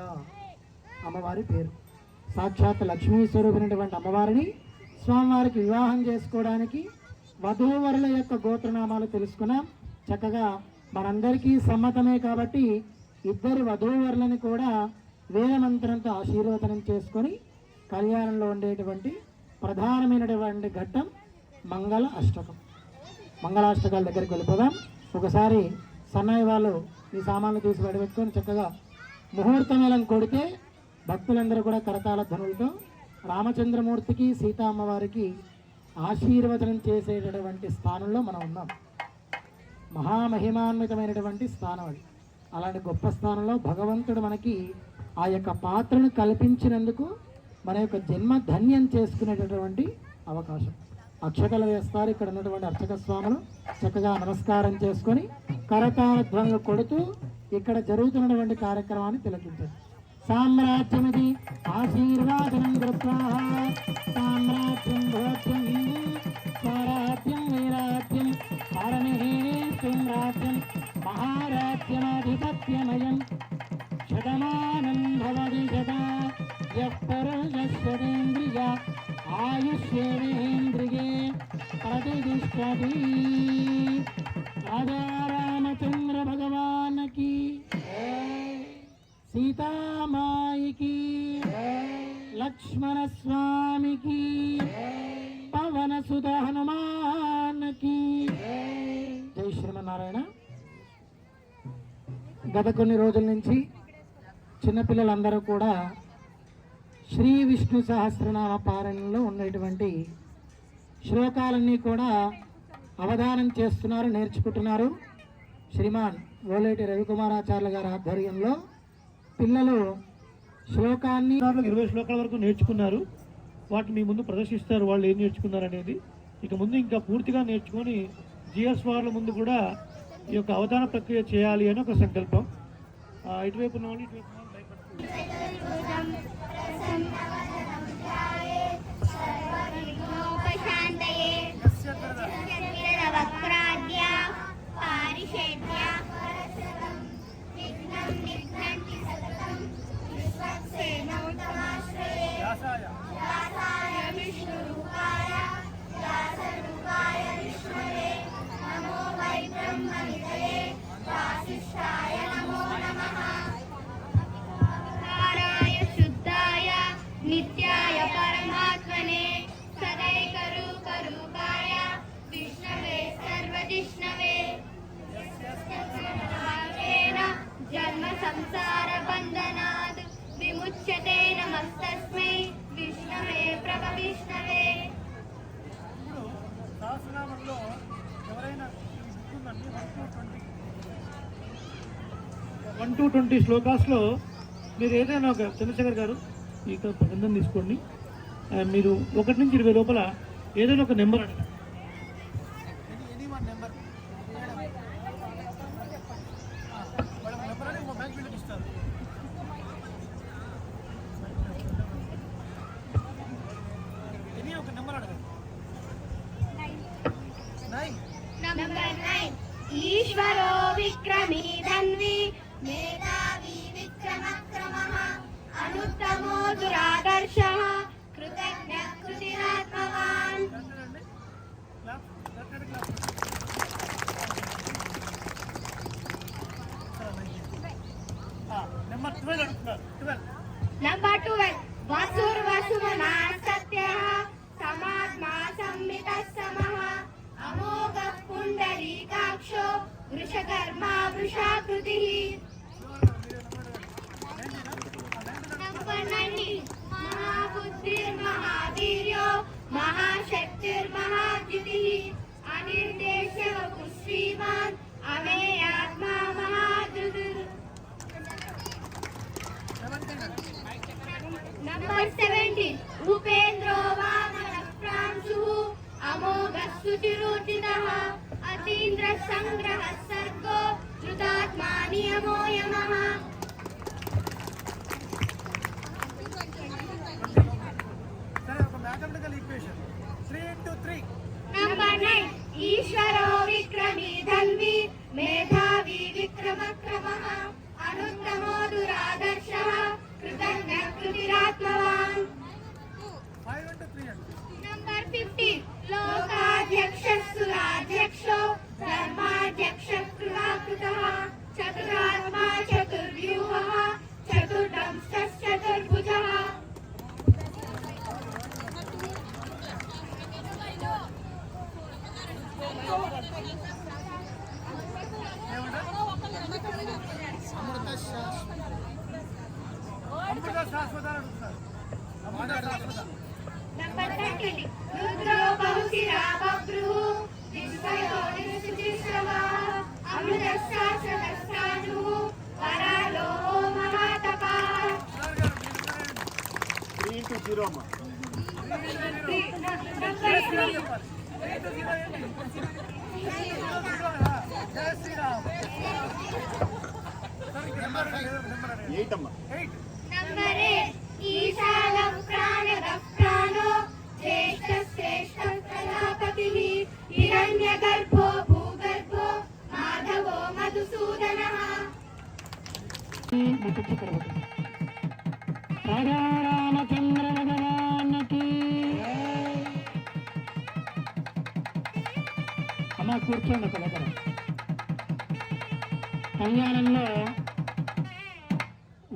S3: అమ్మవారి పేరు. సాక్షాత్ లక్ష్మీ స్వరూపినటువంటి అమ్మవారిని స్వామివారికి వివాహం చేసుకోవడానికి వధూవరుల యొక్క గోత్రనామాలు తెలుసుకున్నాం. చక్కగా మనందరికీ సమ్మతమే కాబట్టి ఇద్దరు వధూవరులను కూడా వేదమంత్రంతో ఆశీర్వచనం చేసుకొని కళ్యాణంలో ఉండేటువంటి ప్రధానమైనటువంటి ఘట్టం మంగళ అష్టకం. మంగళాష్టకాల దగ్గరికి వెళ్ళిపోదాం. ఒకసారి సన్నాయి వాళ్ళు ఈ సామాన్లు తీసి పెట్టుకొని చక్కగా ముహూర్తం వేళం కొడితే భక్తులందరూ కూడా కరతాళ ధ్వనులతో రామచంద్రమూర్తికి సీతా అమ్మవారికి ఆశీర్వచనం చేసేటటువంటి స్థానంలో మనం ఉన్నాం. మహామహిమాన్వితమైనటువంటి స్థానం అది. అలాంటి గొప్ప స్థానంలో భగవంతుడు మనకి ఆ యొక్క పాత్రను కల్పించినందుకు మన యొక్క జన్మ ధన్యం చేసుకునేటటువంటి అవకాశం. అక్షతలు వేస్తారు. ఇక్కడ ఉన్నటువంటి అర్చక స్వాములు చక్కగా నమస్కారం చేసుకొని కరతాళ ధ్వనులు కొడుతూ ఇక్కడ జరుగుతున్నటువంటి కార్యక్రమాన్ని తిలకించారు. సామ్రాజ్యమిది ఆశీర్వాదనం కృత్వా సామ్రాజ్యం భోజ్యం స్వరాజ్యం వైరాజ్యం పారమహేశ్వరం రాజ్యం మహారాజ్యమాధిపత్యమయం శతమానం భవతి శతా యః పురుషస్యేంద్రియ ఆయుష్యేంద్రియే ప్రతిష్ఠతి. రాజా రామచంద్ర భగవానికి, సీతామాయికి, లక్ష్మణ స్వామికి, పవన సుత హనుమానికి. జై శ్రీమన్నారాయణ. గత కొన్ని రోజుల నుంచి చిన్నపిల్లలందరూ కూడా శ్రీ విష్ణు సహస్రనామ పారాయణలో ఉన్నటువంటి శ్లోకాలన్నీ కూడా అవధానం చేస్తున్నారు, నేర్చుకుంటున్నారు. శ్రీమాన్ ఓలేటి రవికుమారాచార్య గారి ఆధ్వర్యంలో పిల్లలు శ్లోకాన్ని
S4: 20 శ్లోకాల వరకు నేర్చుకున్నారు. వాటిని మీ ముందు ప్రదర్శిస్తారు వాళ్ళు ఏం నేర్చుకున్నారు అనేది. ఇక ముందు ఇంకా పూర్తిగా నేర్చుకొని జిఎస్ వాళ్ళ ముందు కూడా ఈ యొక్క అవధాన ప్రక్రియ చేయాలి అని ఒక సంకల్పం. ఇటువైపు ఉన్న వాళ్ళు ఇటువైపు ఉన్న వాళ్ళు భయపడుతున్నారు.
S2: నిత్యాయ పరమాత్మనే సదైకరూపరూపాయ విష్ణవే సర్వజిష్ణవే జన్మ సంసార బంధనాద్ విముచ్యతే నమస్తస్మై విష్ణవే ప్రభ విష్ణవే.
S4: సహస్రనామంలో ఎవరైనా 1 to 20 శ్లోకాస్లో మీరు ఏదైనా ఒక చంద్రశేఖర్ గారు ఈ గ్రంథం తీసుకోండి. మీరు 1 నుంచి 20 లోపల ఏదైనా ఒక నెంబర్ అడగండి.
S2: Number 9. ఈశ్వరో విక్రమీ ధన్వి మేధావి విక్రమక్రమః అనుత్తమో దురాదర్శః కృతజ్ఞ కృతిరాత్మవాన్.
S4: నెంబర్ 12 అడుగుతున్నారు.
S2: Number 12. వసుర్ వసుమనా సత్య Number 17. Upendro Vamana Pransuh Amoghah Suchiruchitah Atindra Sangrah Sargo Drutatma Niyamo Yamah. Number 9. Ishwaro Vikrami Dhalvi Medhavi Vikramakramah Anuttamo Duradarshah Kritanya Kritiratmavan. Number 15. Lokadhyakshah Surajyaksho Dharmadhyakshah Kritakrutah Chaturatma Chaturvyuhah Chaturdamshah Chaturbhujah. Number 13. Rudro Bahusira Babruh Vishwayo Nirsuchisravah Amrutasasrastanuh Varaloho Mahatapah.
S4: 3 into 0 అమ్మా.
S3: Number
S4: 8 అమ్మా.
S2: Number 8. Ishalam Pranadah Prano Jeshta Shreshta Prajapatiः Hiranyagarbho Bhugarbho Madhavo Madhusudanah.
S3: రాజా రామచంద్ర భగవానికి అమ్మ కూర్చోండి ఒక దగ్గర. కళ్యాణంలో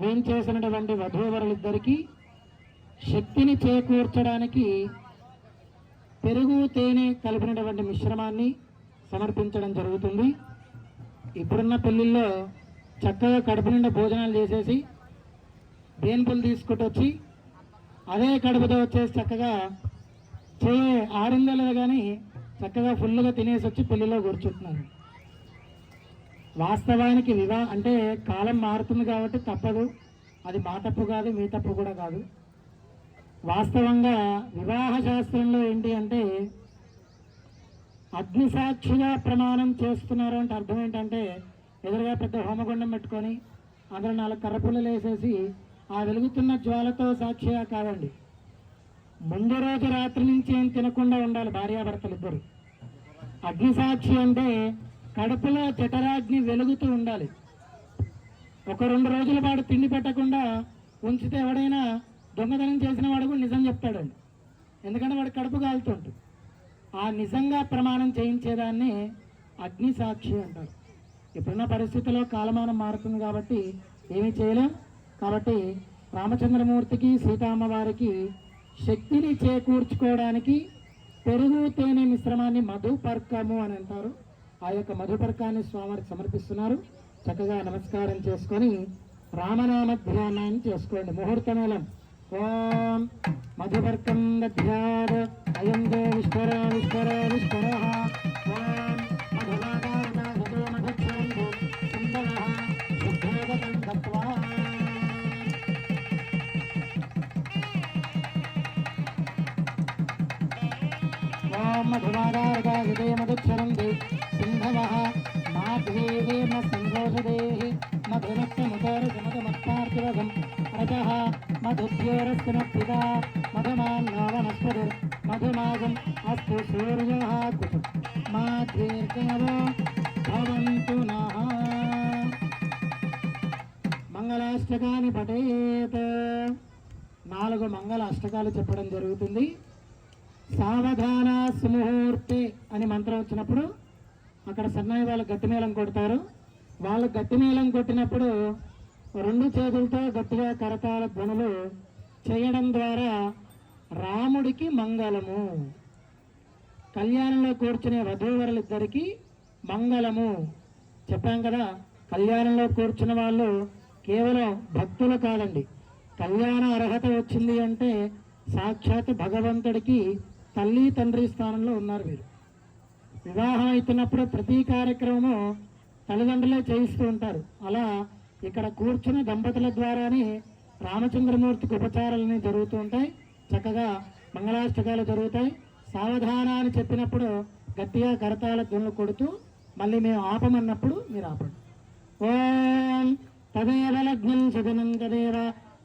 S3: వేంచేసినటువంటి వధూవరులిద్దరికీ శక్తిని చేకూర్చడానికి పెరుగు తేనె కలిపినటువంటి మిశ్రమాన్ని సమర్పించడం జరుగుతుంది. ఇప్పుడున్న పెళ్ళిళ్ళలో చక్కగా కడుపు నిండా భోజనాలు చేసేసి దేనిపులు తీసుకుంటూ వచ్చి అదే కడుపుతో వచ్చేసి చక్కగా ఆరిందలేదు కానీ చక్కగా ఫుల్గా తినేసి వచ్చి పెళ్ళిలో కూర్చుంటున్నారు. వాస్తవానికి అంటే కాలం మారుతుంది కాబట్టి తప్పదు, అది మా తప్పు కాదు, మీ తప్పు కూడా కాదు. వాస్తవంగా వివాహ శాస్త్రంలో ఏంటి అంటే అగ్నిసాక్షిగా ప్రమాణం చేస్తున్నారు అంటే అర్థం ఏంటంటే ఎదురుగా పెద్ద హోమగుండం పెట్టుకొని అందులో 4 కర్రపుల్లలు వేసేసి ఆ వెలుగుతున్న జ్వాలతో సాక్షిగా కాదండి. ముందు రోజు రాత్రి నుంచి ఏం తినకుండా ఉండాలి భార్యాభర్తలు ఇద్దరు. అగ్నిసాక్షి అంటే కడుపులో జఠరాగ్ని వెలుగుతూ ఉండాలి. 1-2 రోజుల పాటు తిండి పెట్టకుండా ఉంచితే ఎవడైనా దొంగతనం చేసిన వాడు కూడా నిజం చెప్తాడండి, ఎందుకంటే వాడు కడుపు కాలుతుంటు. ఆ నిజంగా ప్రమాణం చేయించేదాన్ని అగ్నిసాక్షి అంటారు. ఇప్పుడున్న పరిస్థితుల్లో కాలమానం మారుతుంది కాబట్టి ఏమీ చేయలేం. కాబట్టి రామచంద్రమూర్తికి సీతామ్మవారికి శక్తిని చేకూర్చుకోవడానికి పెరుగు తేనె మిశ్రమాన్ని మధుపర్కము అని అంటారు. ఆ యొక్క మధుపర్కాన్ని స్వామివారికి సమర్పిస్తున్నారు. చక్కగా నమస్కారం చేసుకొని రామనామ ధ్యానాన్ని చేసుకోండి. ముహూర్తమేళం. ఓం మధుపర్కం దధ్యాద అయం దే విష్కర విష్కర విష్కర. ఓం మధువాదారణ హృదయ మధుక్షరంభు సింధవః శుద్ధోదకం దత్వా. ఓం మధువాదారణ హృదయ మధుక్షరంభు సింధవః మాధ్వేవేమ సంఘోషదేహి మధురక్తముదరసమతమత్తార్తివదం రజః మధుద్యోరస్న పితా మధుమాన్నో వనస్పతిర్ మధుమాగం అస్తు సూర్యః కుటు మా దీర్ఘవో భవంతు నః. మంగళాష్టకాన్ని పఠేత్. 4 మంగళ అష్టకాలు చెప్పడం జరుగుతుంది. సావధాన సుముహూర్తే అని మంత్రం వచ్చినప్పుడు అక్కడ సన్నయ్య వాళ్ళు గట్టిమేళం కొడతారు. వాళ్ళు గట్టిమేళం కొట్టినప్పుడు 2 చేతులతో గట్టిగా కరతాళ ధ్వనులు చేయడం ద్వారా రాముడికి మంగళము, కళ్యాణంలో కూర్చునే వధూవరులిద్దరికీ మంగళము. చెప్పాం కదా, కళ్యాణంలో కూర్చున్న వాళ్ళు కేవలం భక్తులు కాదండి. కళ్యాణ అర్హత వచ్చింది అంటే సాక్షాత్ భగవంతుడికి తల్లి తండ్రి స్థానంలో ఉన్నారు వీరు. వివాహం అవుతున్నప్పుడు ప్రతి కార్యక్రమము తల్లిదండ్రులే చేయిస్తూ ఉంటారు. అలా ఇక్కడ కూర్చున్న దంపతుల ద్వారానే రామచంద్రమూర్తికి ఉపచారాలన్నీ జరుగుతూ ఉంటాయి. చక్కగా మంగళాష్టకాలు జరుగుతాయి. సావధానాన్ని చెప్పినప్పుడు గట్టిగా కరతాళ ధ్వనులు కొడుతూ మళ్ళీ మేము ఆపమన్నప్పుడు మీరు ఆపండి. ఓం తదేవ లగ్నం సుగనం తదేవ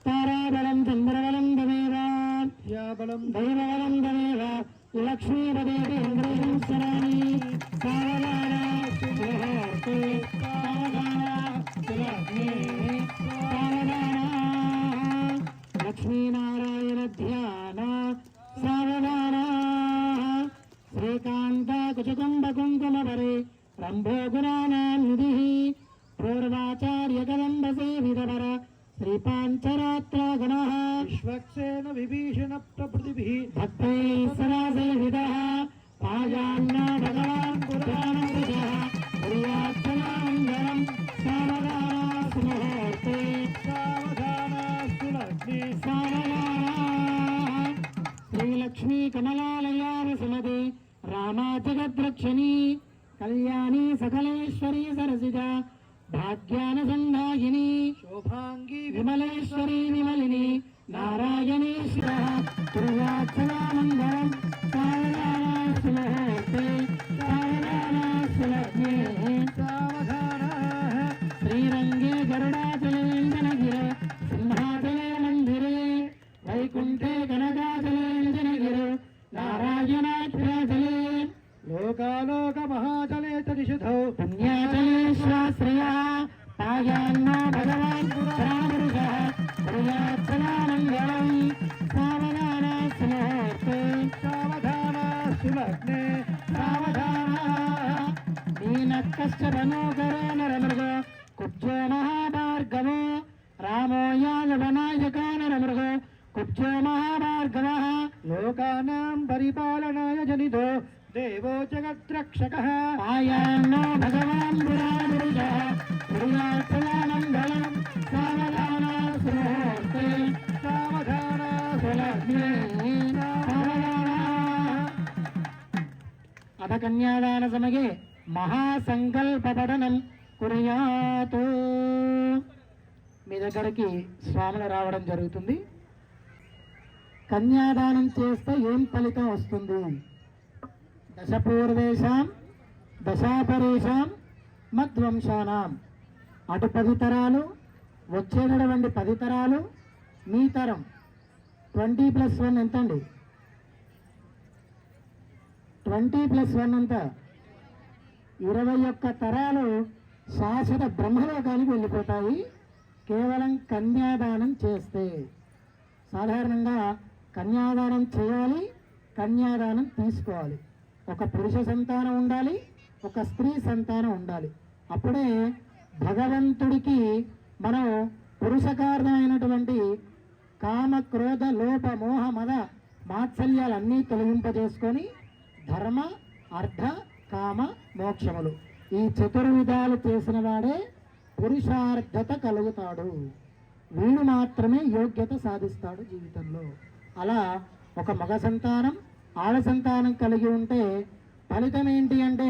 S3: తారాబలం చంద్రబలం తదేవ
S4: బలం
S3: దైవబలం తదేవ లక్ష్మీపదేంద్రం సరామి సావధాన సుముహూర్తే సావధాన సులగ్నే సావధాన లక్ష్మీనారాయణ ధ్యాన సావధాన శ్రీకాంత కుచకుంభ కుంకుమవరే రంభో గుణానానిధి పూర్వాచార్య కదంబ సేవితవర శ్రీపాంచరాత్ర గణ
S4: విశ్వక్సేన విభీషణ ప్రభృతిభిః
S3: భక్తై సదా సేవితః పాయాన్న భగవాన్ పురాణపురుషః ప్రియాచ్చలానందరం సావధాన సుముహూర్తే
S4: సావధానాస్తు లగ్నే
S3: సావధాన శ్రీలక్ష్మీ కమలాలయాన సుమదే రామా జగద్రక్షణీ కళ్యాణీ సకలేశ్వరీ సరసిజ భాగ్యాన సంధాయిని
S4: శోభాంగీ
S3: విమలేశ్వరీ విమలిని నారాయణేశ్వర పూర్వాచలానందరం సావధాన సుముహూర్తే సావధాన సులగ్నే
S4: సావధానాః
S3: శ్రీరంగే గరుడాచలేంజనగిర సింహాచలే మందిరే వైకుంఠే కనకాచలేంజనగిర నారాయణాఖ్యాచలే
S4: లోకాలోక మహాచలే తరిషధౌ
S3: పుణ్యాచలేశ్వాశ్రయ పాయాన్న భగవాన్ పురాణపురుషః ప్రియాచ్చలానందరం సావధాన సుముహూర్తే
S4: సావధానాస్తు లగ్నే
S3: సావధాన దీనకశ్చరనోకరో నరమృగ కుబ్జో మహాభార్గవో రామో యాదవనాయక నరమృగ కుబ్జో మహాభార్గవః
S4: లోకానాం పరిపాలనాయ జనితో దేవో జగద్రక్షకః
S3: పాయాన్నో భగవాన్ పురాణపురుషః ప్రియాచ్చలానందరం సావధాన సుముహూర్తే
S4: సావధానాస్తు
S3: సులగ్నే సావధాన అథ కన్యాదాన సమయే మహాసంకల్ప పఠనం కుర్యాతు. మీ దగ్గరికి స్వాములు రావడం జరుగుతుంది. కన్యాదానం చేస్తే ఏం ఫలితం వస్తుంది? దశపూర్వేషాం దశాపరేషాం మధ్వంశానాం. అటు 10 తరాలు, వచ్చేటటువంటి 10 తరాలు, మీ తరం 20+1 ఎంతండి? 20+1 అంతా 21 తరాలు శాశ్వత బ్రహ్మలోకానికి వెళ్ళిపోతాయి కేవలం కన్యాదానం చేస్తే. సాధారణంగా కన్యాదానం చేయాలి, కన్యాదానం తీసుకోవాలి. ఒక పురుష సంతానం ఉండాలి, ఒక స్త్రీ సంతానం ఉండాలి. అప్పుడే భగవంతుడికి మనం పురుషకారణమైనటువంటి కామ క్రోధ లోప మోహ మద మాత్సల్యాలన్నీ తొలగింపజేసుకొని ధర్మ అర్థ కామ మోక్షములు ఈ చతుర్విధాలు చేసిన వాడే పురుషార్థత కలుగుతాడు. వీడు మాత్రమే యోగ్యత సాధిస్తాడు జీవితంలో. అలా ఒక మగ సంతానం ఆడ సంతానం కలిగి ఉంటే ఫలితం ఏంటి అంటే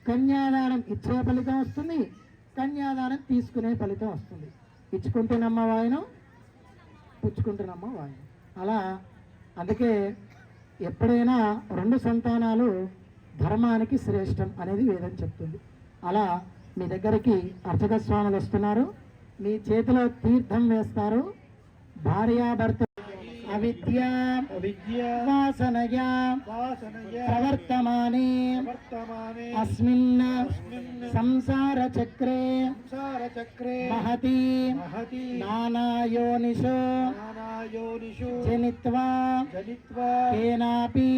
S3: కన్యాదానం ఇచ్చే ఫలితం వస్తుంది, కన్యాదానం తీసుకునే ఫలితం వస్తుంది. ఇచ్చుకుంటేనమ్మ వాయనం, పుచ్చుకుంటేనమ్మ వాయనం. అలా అందుకే ఎప్పుడైనా 2 సంతానాలు ధర్మానికి శ్రేష్టం అనేది వేదం చెప్తుంది. అలా మీ దగ్గరికి అర్చక స్వాములు వస్తున్నారు, మీ చేతిలో తీర్థం వేస్తారు. భార్యాభర్త అవిద్య వాసనయా ప్రవర్తమానే అస్మిన్ సంసార చక్రే మహతి నానాయోనిషో జనిత్వా కేనాపి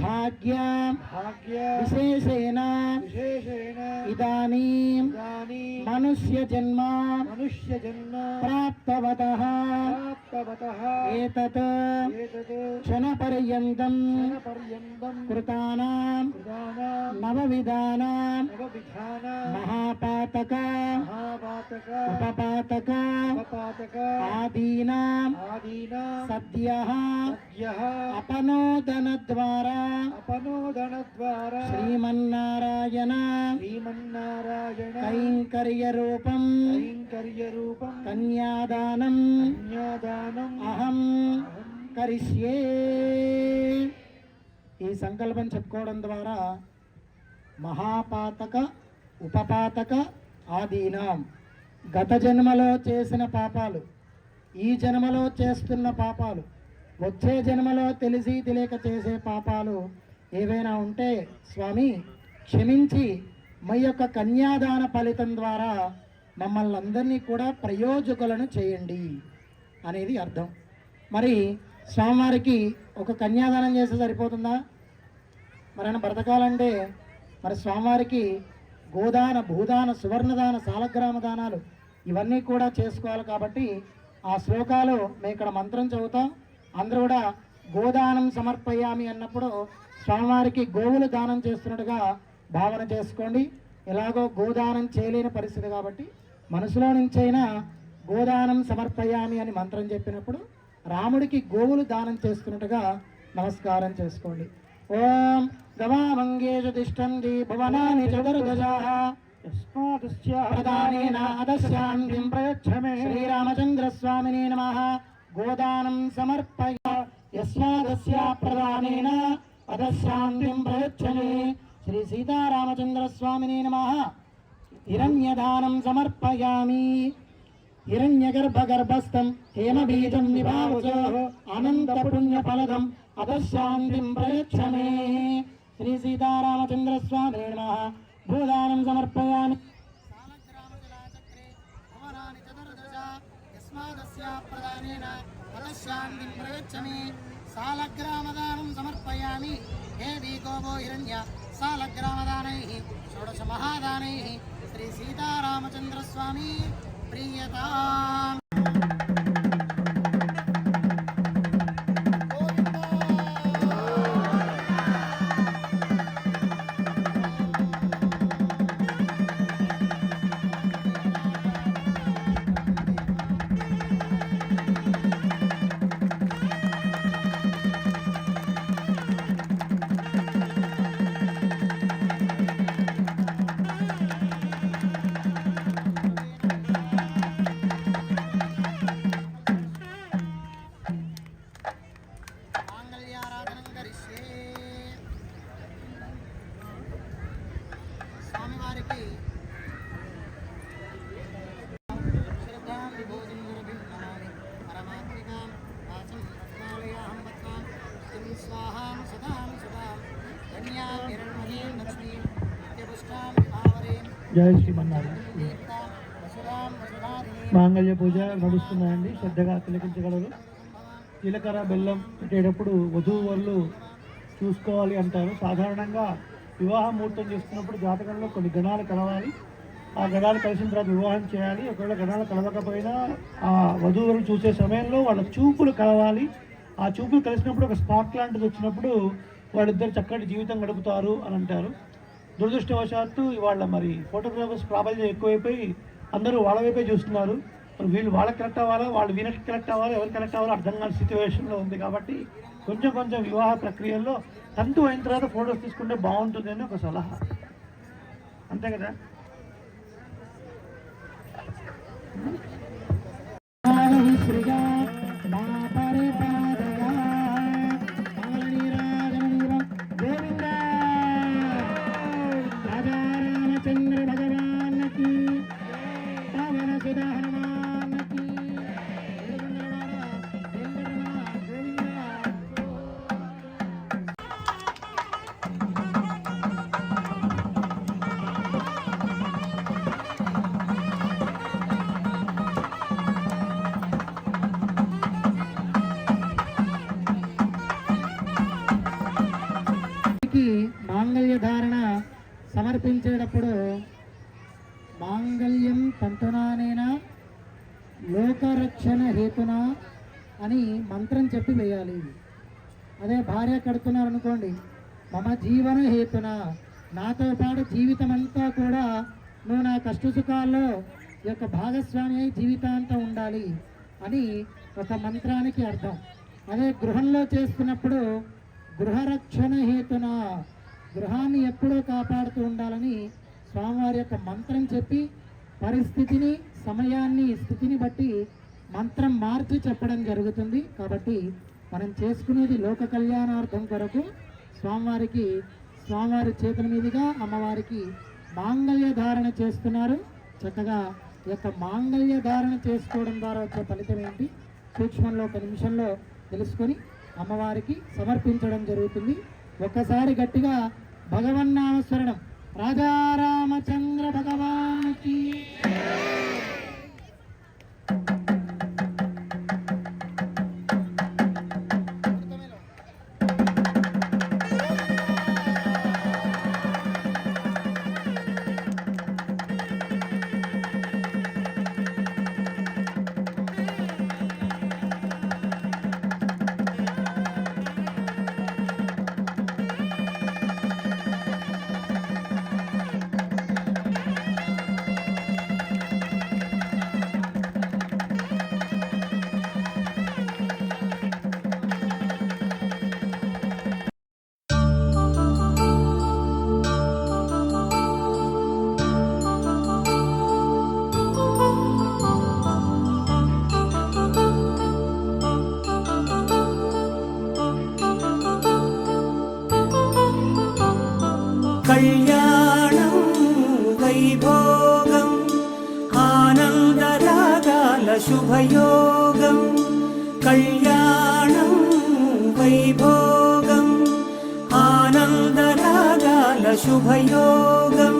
S3: భాగ్య విశేషేణ ఇదానీం మనుష్య జన్మ ప్రాప్తవతః ఏతత్ క్షణపర్యంతం కృతానాం నవవిధానాం మహాపాతక ఉపపాతక ఆదీనాం సద్యః అపనోదన ద్వారా శ్రీమన్నారాయణ కైంకర్య రూపం కన్యాదానం అహం కరిష్యే. ఈ సంకల్పం చెప్పుకోవడం ద్వారా మహాపాతక ఉపపాతక ఆదీనాం గత జన్మలో చేసిన పాపాలు, ఈ జన్మలో చేస్తున్న పాపాలు, వచ్చే జన్మలో తెలిసి తెలియక చేసే పాపాలు ఏవైనా ఉంటే స్వామి క్షమించి మా యొక్క కన్యాదాన ఫలితం ద్వారా మమ్మల్ని అందరినీ కూడా ప్రయోజకులను చేయండి అనేది అర్థం. మరి స్వామివారికి ఒక కన్యాదానం చేస్తే సరిపోతుందా? మరి ఆయన బ్రతకాలంటే మరి స్వామివారికి గోదాన, భూదాన, సువర్ణదాన, సాలగ్రామ దానాలు ఇవన్నీ కూడా చేసుకోవాలి. కాబట్టి ఆ శ్లోకాలు మేము ఇక్కడ మంత్రం చదువుతాం. అందరూ కూడా గోదానం సమర్పయామి అన్నప్పుడు స్వామివారికి గోవులు దానం చేస్తున్నట్టుగా భావన చేసుకోండి. ఎలాగో గోదానం చేయలేని పరిస్థితి కాబట్టి మనసులో నుంచైనా గోదానం సమర్పయామి అని మంత్రం చెప్పినప్పుడు రాముడికి గోవులు దానం చేస్తున్నట్టుగా నమస్కారం చేసుకోండి. ఓం గవామంగేషు తిష్టంతి భువనాని చతుర్దశాః ప్రదానేన అదశాంతిం ప్రయచ్చమే. శ్రీరామచంద్రస్వామినే నమః. గోదానం సమర్పయ యస్మాదస్య ప్రదానేన అదశాంతిం ప్రయచ్చమే. శ్రీ సీతారామచంద్రస్వామినే నమః. హిరణ్యదానం సమర్పయామి. హిరణ్యగర్భగర్భస్థం హేమబీజం విభావజో అనంతపుణ్యఫలదం అదశాంతిం ప్రయచ్చమే. శ్రీ సీతారామచంద్రస్వామినే నమః. భూదానం సమర్పయామి. సాలగ్రామదానం సమర్పయామి. దేవీ గోవో హిరణ్య సాలగ్రామదానైః షోడశ మహాదానైః శ్రీ సీతారామచంద్రస్వామి ప్రియతాం. స్వామివారికి శ్రద్ధాం విభూతిం గురుభిర్నమామి. పరమాత్మికాం వాచం రత్నాలయాహం వత్వాం స్థిం స్వాహాం సదాం సదాం ధన్యాం హిరణ్మయీం లక్ష్మీం నిత్యపుష్టాం విభావరీం.
S4: జయ శ్రీమన్నారాయణ.
S3: దీప్తాం వసుధాం వసుధారిణీం.
S4: మాంగళ్య పూజ నడుస్తున్నాయండి, శ్రద్ధగా తిలకించగలరు. జీలకర్ర బెల్లం పెట్టేటప్పుడు వధువు వాళ్ళు చూసుకోవాలి అంటారు. సాధారణంగా వివాహ ముహూర్తం చేస్తున్నప్పుడు జాతకంలో కొన్ని గణాలు కలవాలి. ఆ గణాలు కలిసిన తర్వాత వివాహం చేయాలి. ఒకవేళ గణాలు కలవకపోయినా ఆ వధువులను చూసే సమయంలో వాళ్ళ చూపులు కలవాలి. ఆ చూపులు కలిసినప్పుడు ఒక స్పార్క్ లాంటిది వచ్చినప్పుడు వాళ్ళిద్దరు చక్కటి జీవితం గడుపుతారు అని అంటారు. దురదృష్టవశాత్తు ఇవాళ మరి ఫోటోగ్రాఫర్స్ ప్రాబల్యం ఎక్కువైపోయి అందరూ వాళ్ళ వైపే చూస్తున్నారు. మరి వీళ్ళు వాళ్ళకి కనెక్ట్ అవ్వాలా, వాళ్ళు వీళ్ళకి కనెక్ట్ అవ్వాలా, ఎవరు కనెక్ట్ అవ్వాలో అర్థం కాని సిచ్యువేషన్లో ఉంది. కాబట్టి కొంచెం కొంచెం వివాహ ప్రక్రియల్లో తంతు అయిన తర్వాత ఫొటోస్ తీసుకుంటే బాగుంటుంది అని ఒక సలహా. అంతే కదా.
S3: రామచంద్ర భగవాన్కి పవన సుధా హనుమాన్కి మాంగళ్య ధారణ సమర్పించేటప్పుడు మాంగళ్యం తంతునానేన లోకరక్షణ హేతున అని మంత్రం చెప్పి వేయాలి. అదే భార్య కడుతున్నారు అనుకోండి, మమ జీవన హేతున, నాతో పాటు జీవితం అంతా కూడా నువ్వు నా కష్టసుఖాల్లో ఈ యొక్క భాగస్వామి అయి జీవితాంతం ఉండాలి అని ఒక మంత్రానికి అర్థం. అదే గృహంలో చేసుకున్నప్పుడు గృహరక్షణ హేతున గృహాన్ని ఎప్పుడూ కాపాడుతూ ఉండాలని స్వామివారి యొక్క మంత్రం చెప్పి పరిస్థితిని సమయాన్ని స్థితిని బట్టి మంత్రం మార్చి చెప్పడం జరుగుతుంది. కాబట్టి మనం చేసుకునేది లోక కళ్యాణార్థం కొరకు స్వామివారి చేతుల మీదుగా అమ్మవారికి మాంగళ్య ధారణ చేస్తున్నారు. చక్కగా ఈ యొక్క మాంగళ్య ధారణ చేసుకోవడం ద్వారా వచ్చే ఫలితం ఏంటి సూక్ష్మంలో ఒక నిమిషంలో తెలుసుకొని అమ్మవారికి సమర్పించడం జరుగుతుంది. ఒక్కసారి గట్టిగా భగవన్నామస్మరణం రాజారామచంద్ర భగవానికి.
S6: కళ్యాణం వైభోగం ఆనందరాగాల శుభయోగం. కళ్యాణం వైభోగం ఆనందరాగాల శుభయోగం.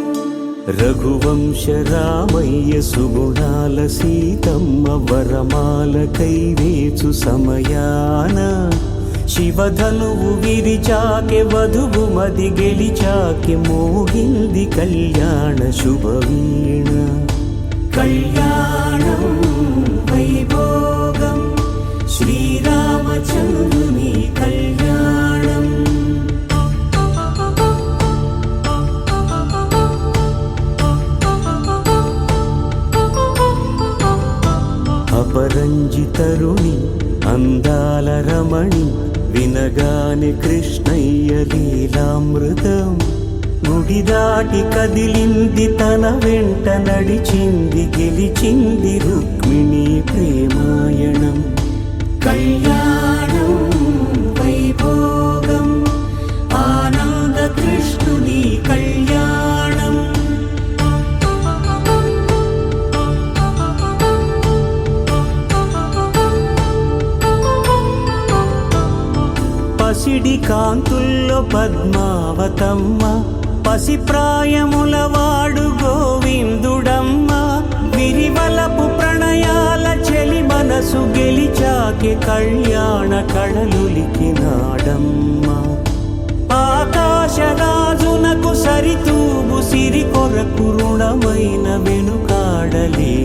S6: రఘువంశ రామయ్య సుగుణాల సీతమ్మ వరమాల కైవేచు సమయాన శివధనువు విరిచాకె వధువు మది గెలిచాకె మోగింది కళ్యాణ శుభవీణ. కళ్యాణం వైభోగం శ్రీరామచంద్రుని కళ్యాణం. అపరంజి తరుణి అందాల రమణి వినగాని కృష్ణయ్య లీలామృతం. గుడి దాటి కదిలింది తన వెంట నడిచింది గెలిచింది రుక్మిణి ప్రేమాయణం. కళ్యాణం వైభోగం ఆనంద కృష్ణుని కళ్యాణం. పసిడి కాంతుల్లో పద్మావతమ్మ పసిప్రాయముల వాడు గోవిందుడమ్మ. విరివలపు ప్రణయాల చెలి మనసు గెలిచాకె కళ్యాణ కళలులికినాడమ్మ. ఆకాశరాజునకు సరితూగు సిరి కొరకు రుణమైన వెనుకాడలేదమ్మ.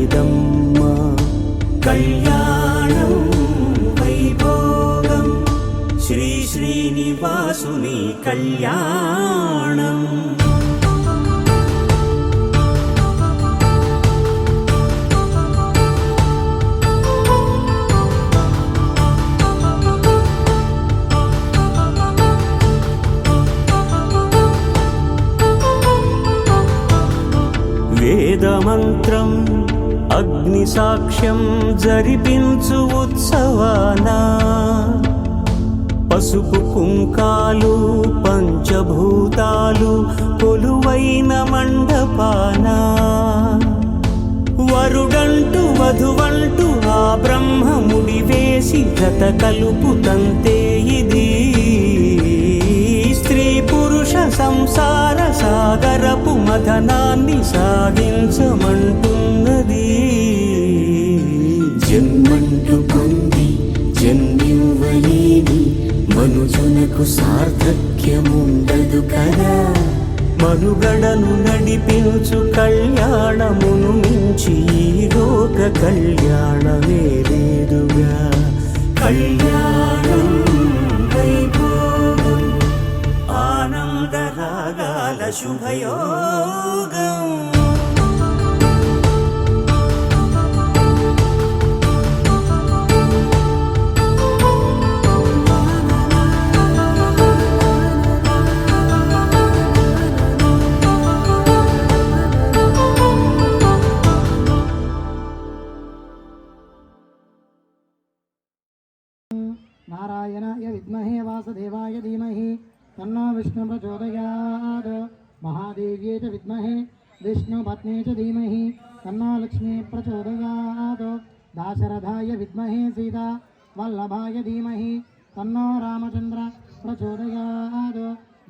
S6: కళ్యాణం వైభోగం శ్రీ శ్రీనివాసుని కళ్యాణం. వేదమంత్రం అగ్ని సాక్ష్యం జరిపించు ఉత్సవానా. పసుపు కుంకాలు పంచభూతాలు కొలువైన మండపాన. వరుడంటూ వధువంటూ ఆ బ్రహ్మముడి వేసి జత కలుపుతంతే ఇది. స్త్రీ పురుష సంసార సాగరపు మథనాన్ని సాగించమంటున్నది. జన్మంటూ పొంది జన్మివ్వలేని మనుజునకు సార్థక్యముండదు కదా. మనుగడను నడిపించు కళ్యాణమును మించి ఈ లోక కళ్యాణమే లేదుగా. కళ్యాణం వైభోగం ఆనందరాగాల శుభయోగం.
S3: विद्महे वासुदेवाय धीमहि तन्नो विष्णु प्रचोदयात् महादेव्यै च विद्महे विष्णुपत्नी च धीमहि तन्नो लक्ष्मी प्रचोदयात् दाशरथाय विद्महे सीता वल्लभाय धीमहि तन्नो रामचन्द्र प्रचोदयात्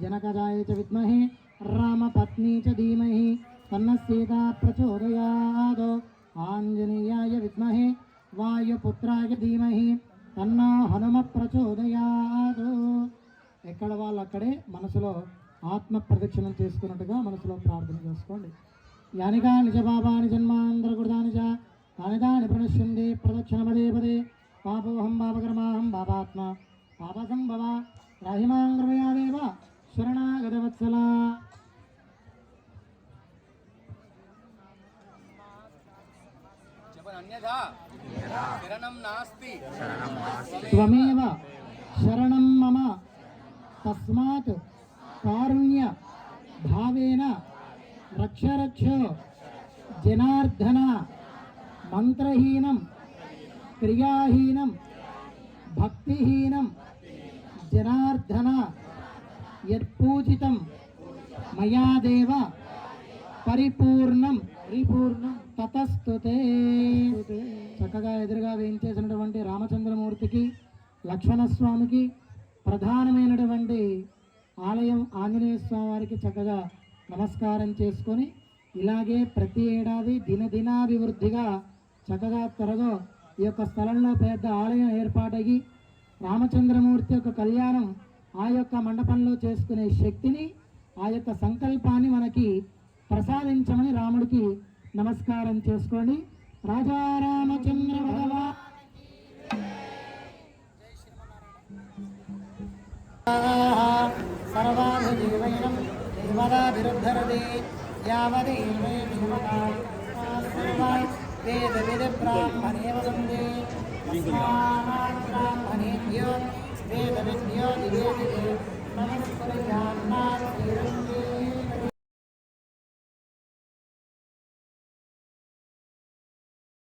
S3: जनकजाय च विद्महे रामपत्नी च धीमहि तन्नः सीता प्रचोदयात् आञ्जनेयाय विद्महे वायुपुत्राय धीमहि तन्नो हनुम ప్రచోదయాత్. ఎక్కడ వాళ్ళు అక్కడే మనసులో ఆత్మ ప్రదక్షిణం చేసుకున్నట్టుగా మనసులో ప్రార్థన చేసుకోండి. యానికా నిజ పాపాని జన్మాంతరకృతాని చ తాని తాని ప్రణశ్యంతి ప్రదక్షిణ పదే పదే పాపోహం పాపకర్మాహం పాపాత్మ పాపసంభవ రాహిమాంగ్రమయాదేవ శరణాగతవత్సల. త్వమేవ శరణం మమ తస్మాత్ కారుణ్య భావేన రక్ష రక్ష జనార్దన. మంత్రహీనం క్రియాహీనం భక్తిహీనం జనార్దన యత్పూజితం మయా దేవ పరిపూర్ణం తతస్తుతే. చక్కగా ఎదురుగా వేయించేసినటువంటి రామచంద్రమూర్తికి లక్ష్మణస్వామికి ప్రధానమైనటువంటి ఆలయం ఆంజనేయ స్వామి వారికి చక్కగా నమస్కారం చేసుకొని ఇలాగే ప్రతి ఏడాది దినదినాభివృద్ధిగా చక్కగా త్వరగా ఈ యొక్క స్థలంలో పెద్ద ఆలయం ఏర్పాటయ్యి రామచంద్రమూర్తి యొక్క కళ్యాణం ఆ యొక్క మండపంలో చేసుకునే శక్తిని ఆ యొక్క సంకల్పాన్ని మనకి ప్రసాదించమని రాముడికి నమస్కారం చేసుకోండి. రాజా రామచంద్ర భగవా సర్వాధిజీవైనం దేవదాభిరుద్ధరదే యావదేవే వేద వేద బ్రాహ్మణేవ వందే బ్రాహ్మణేభ్యో వేద విద్యో దివే దివే నమస్కరియాన్నాస్తిరంగే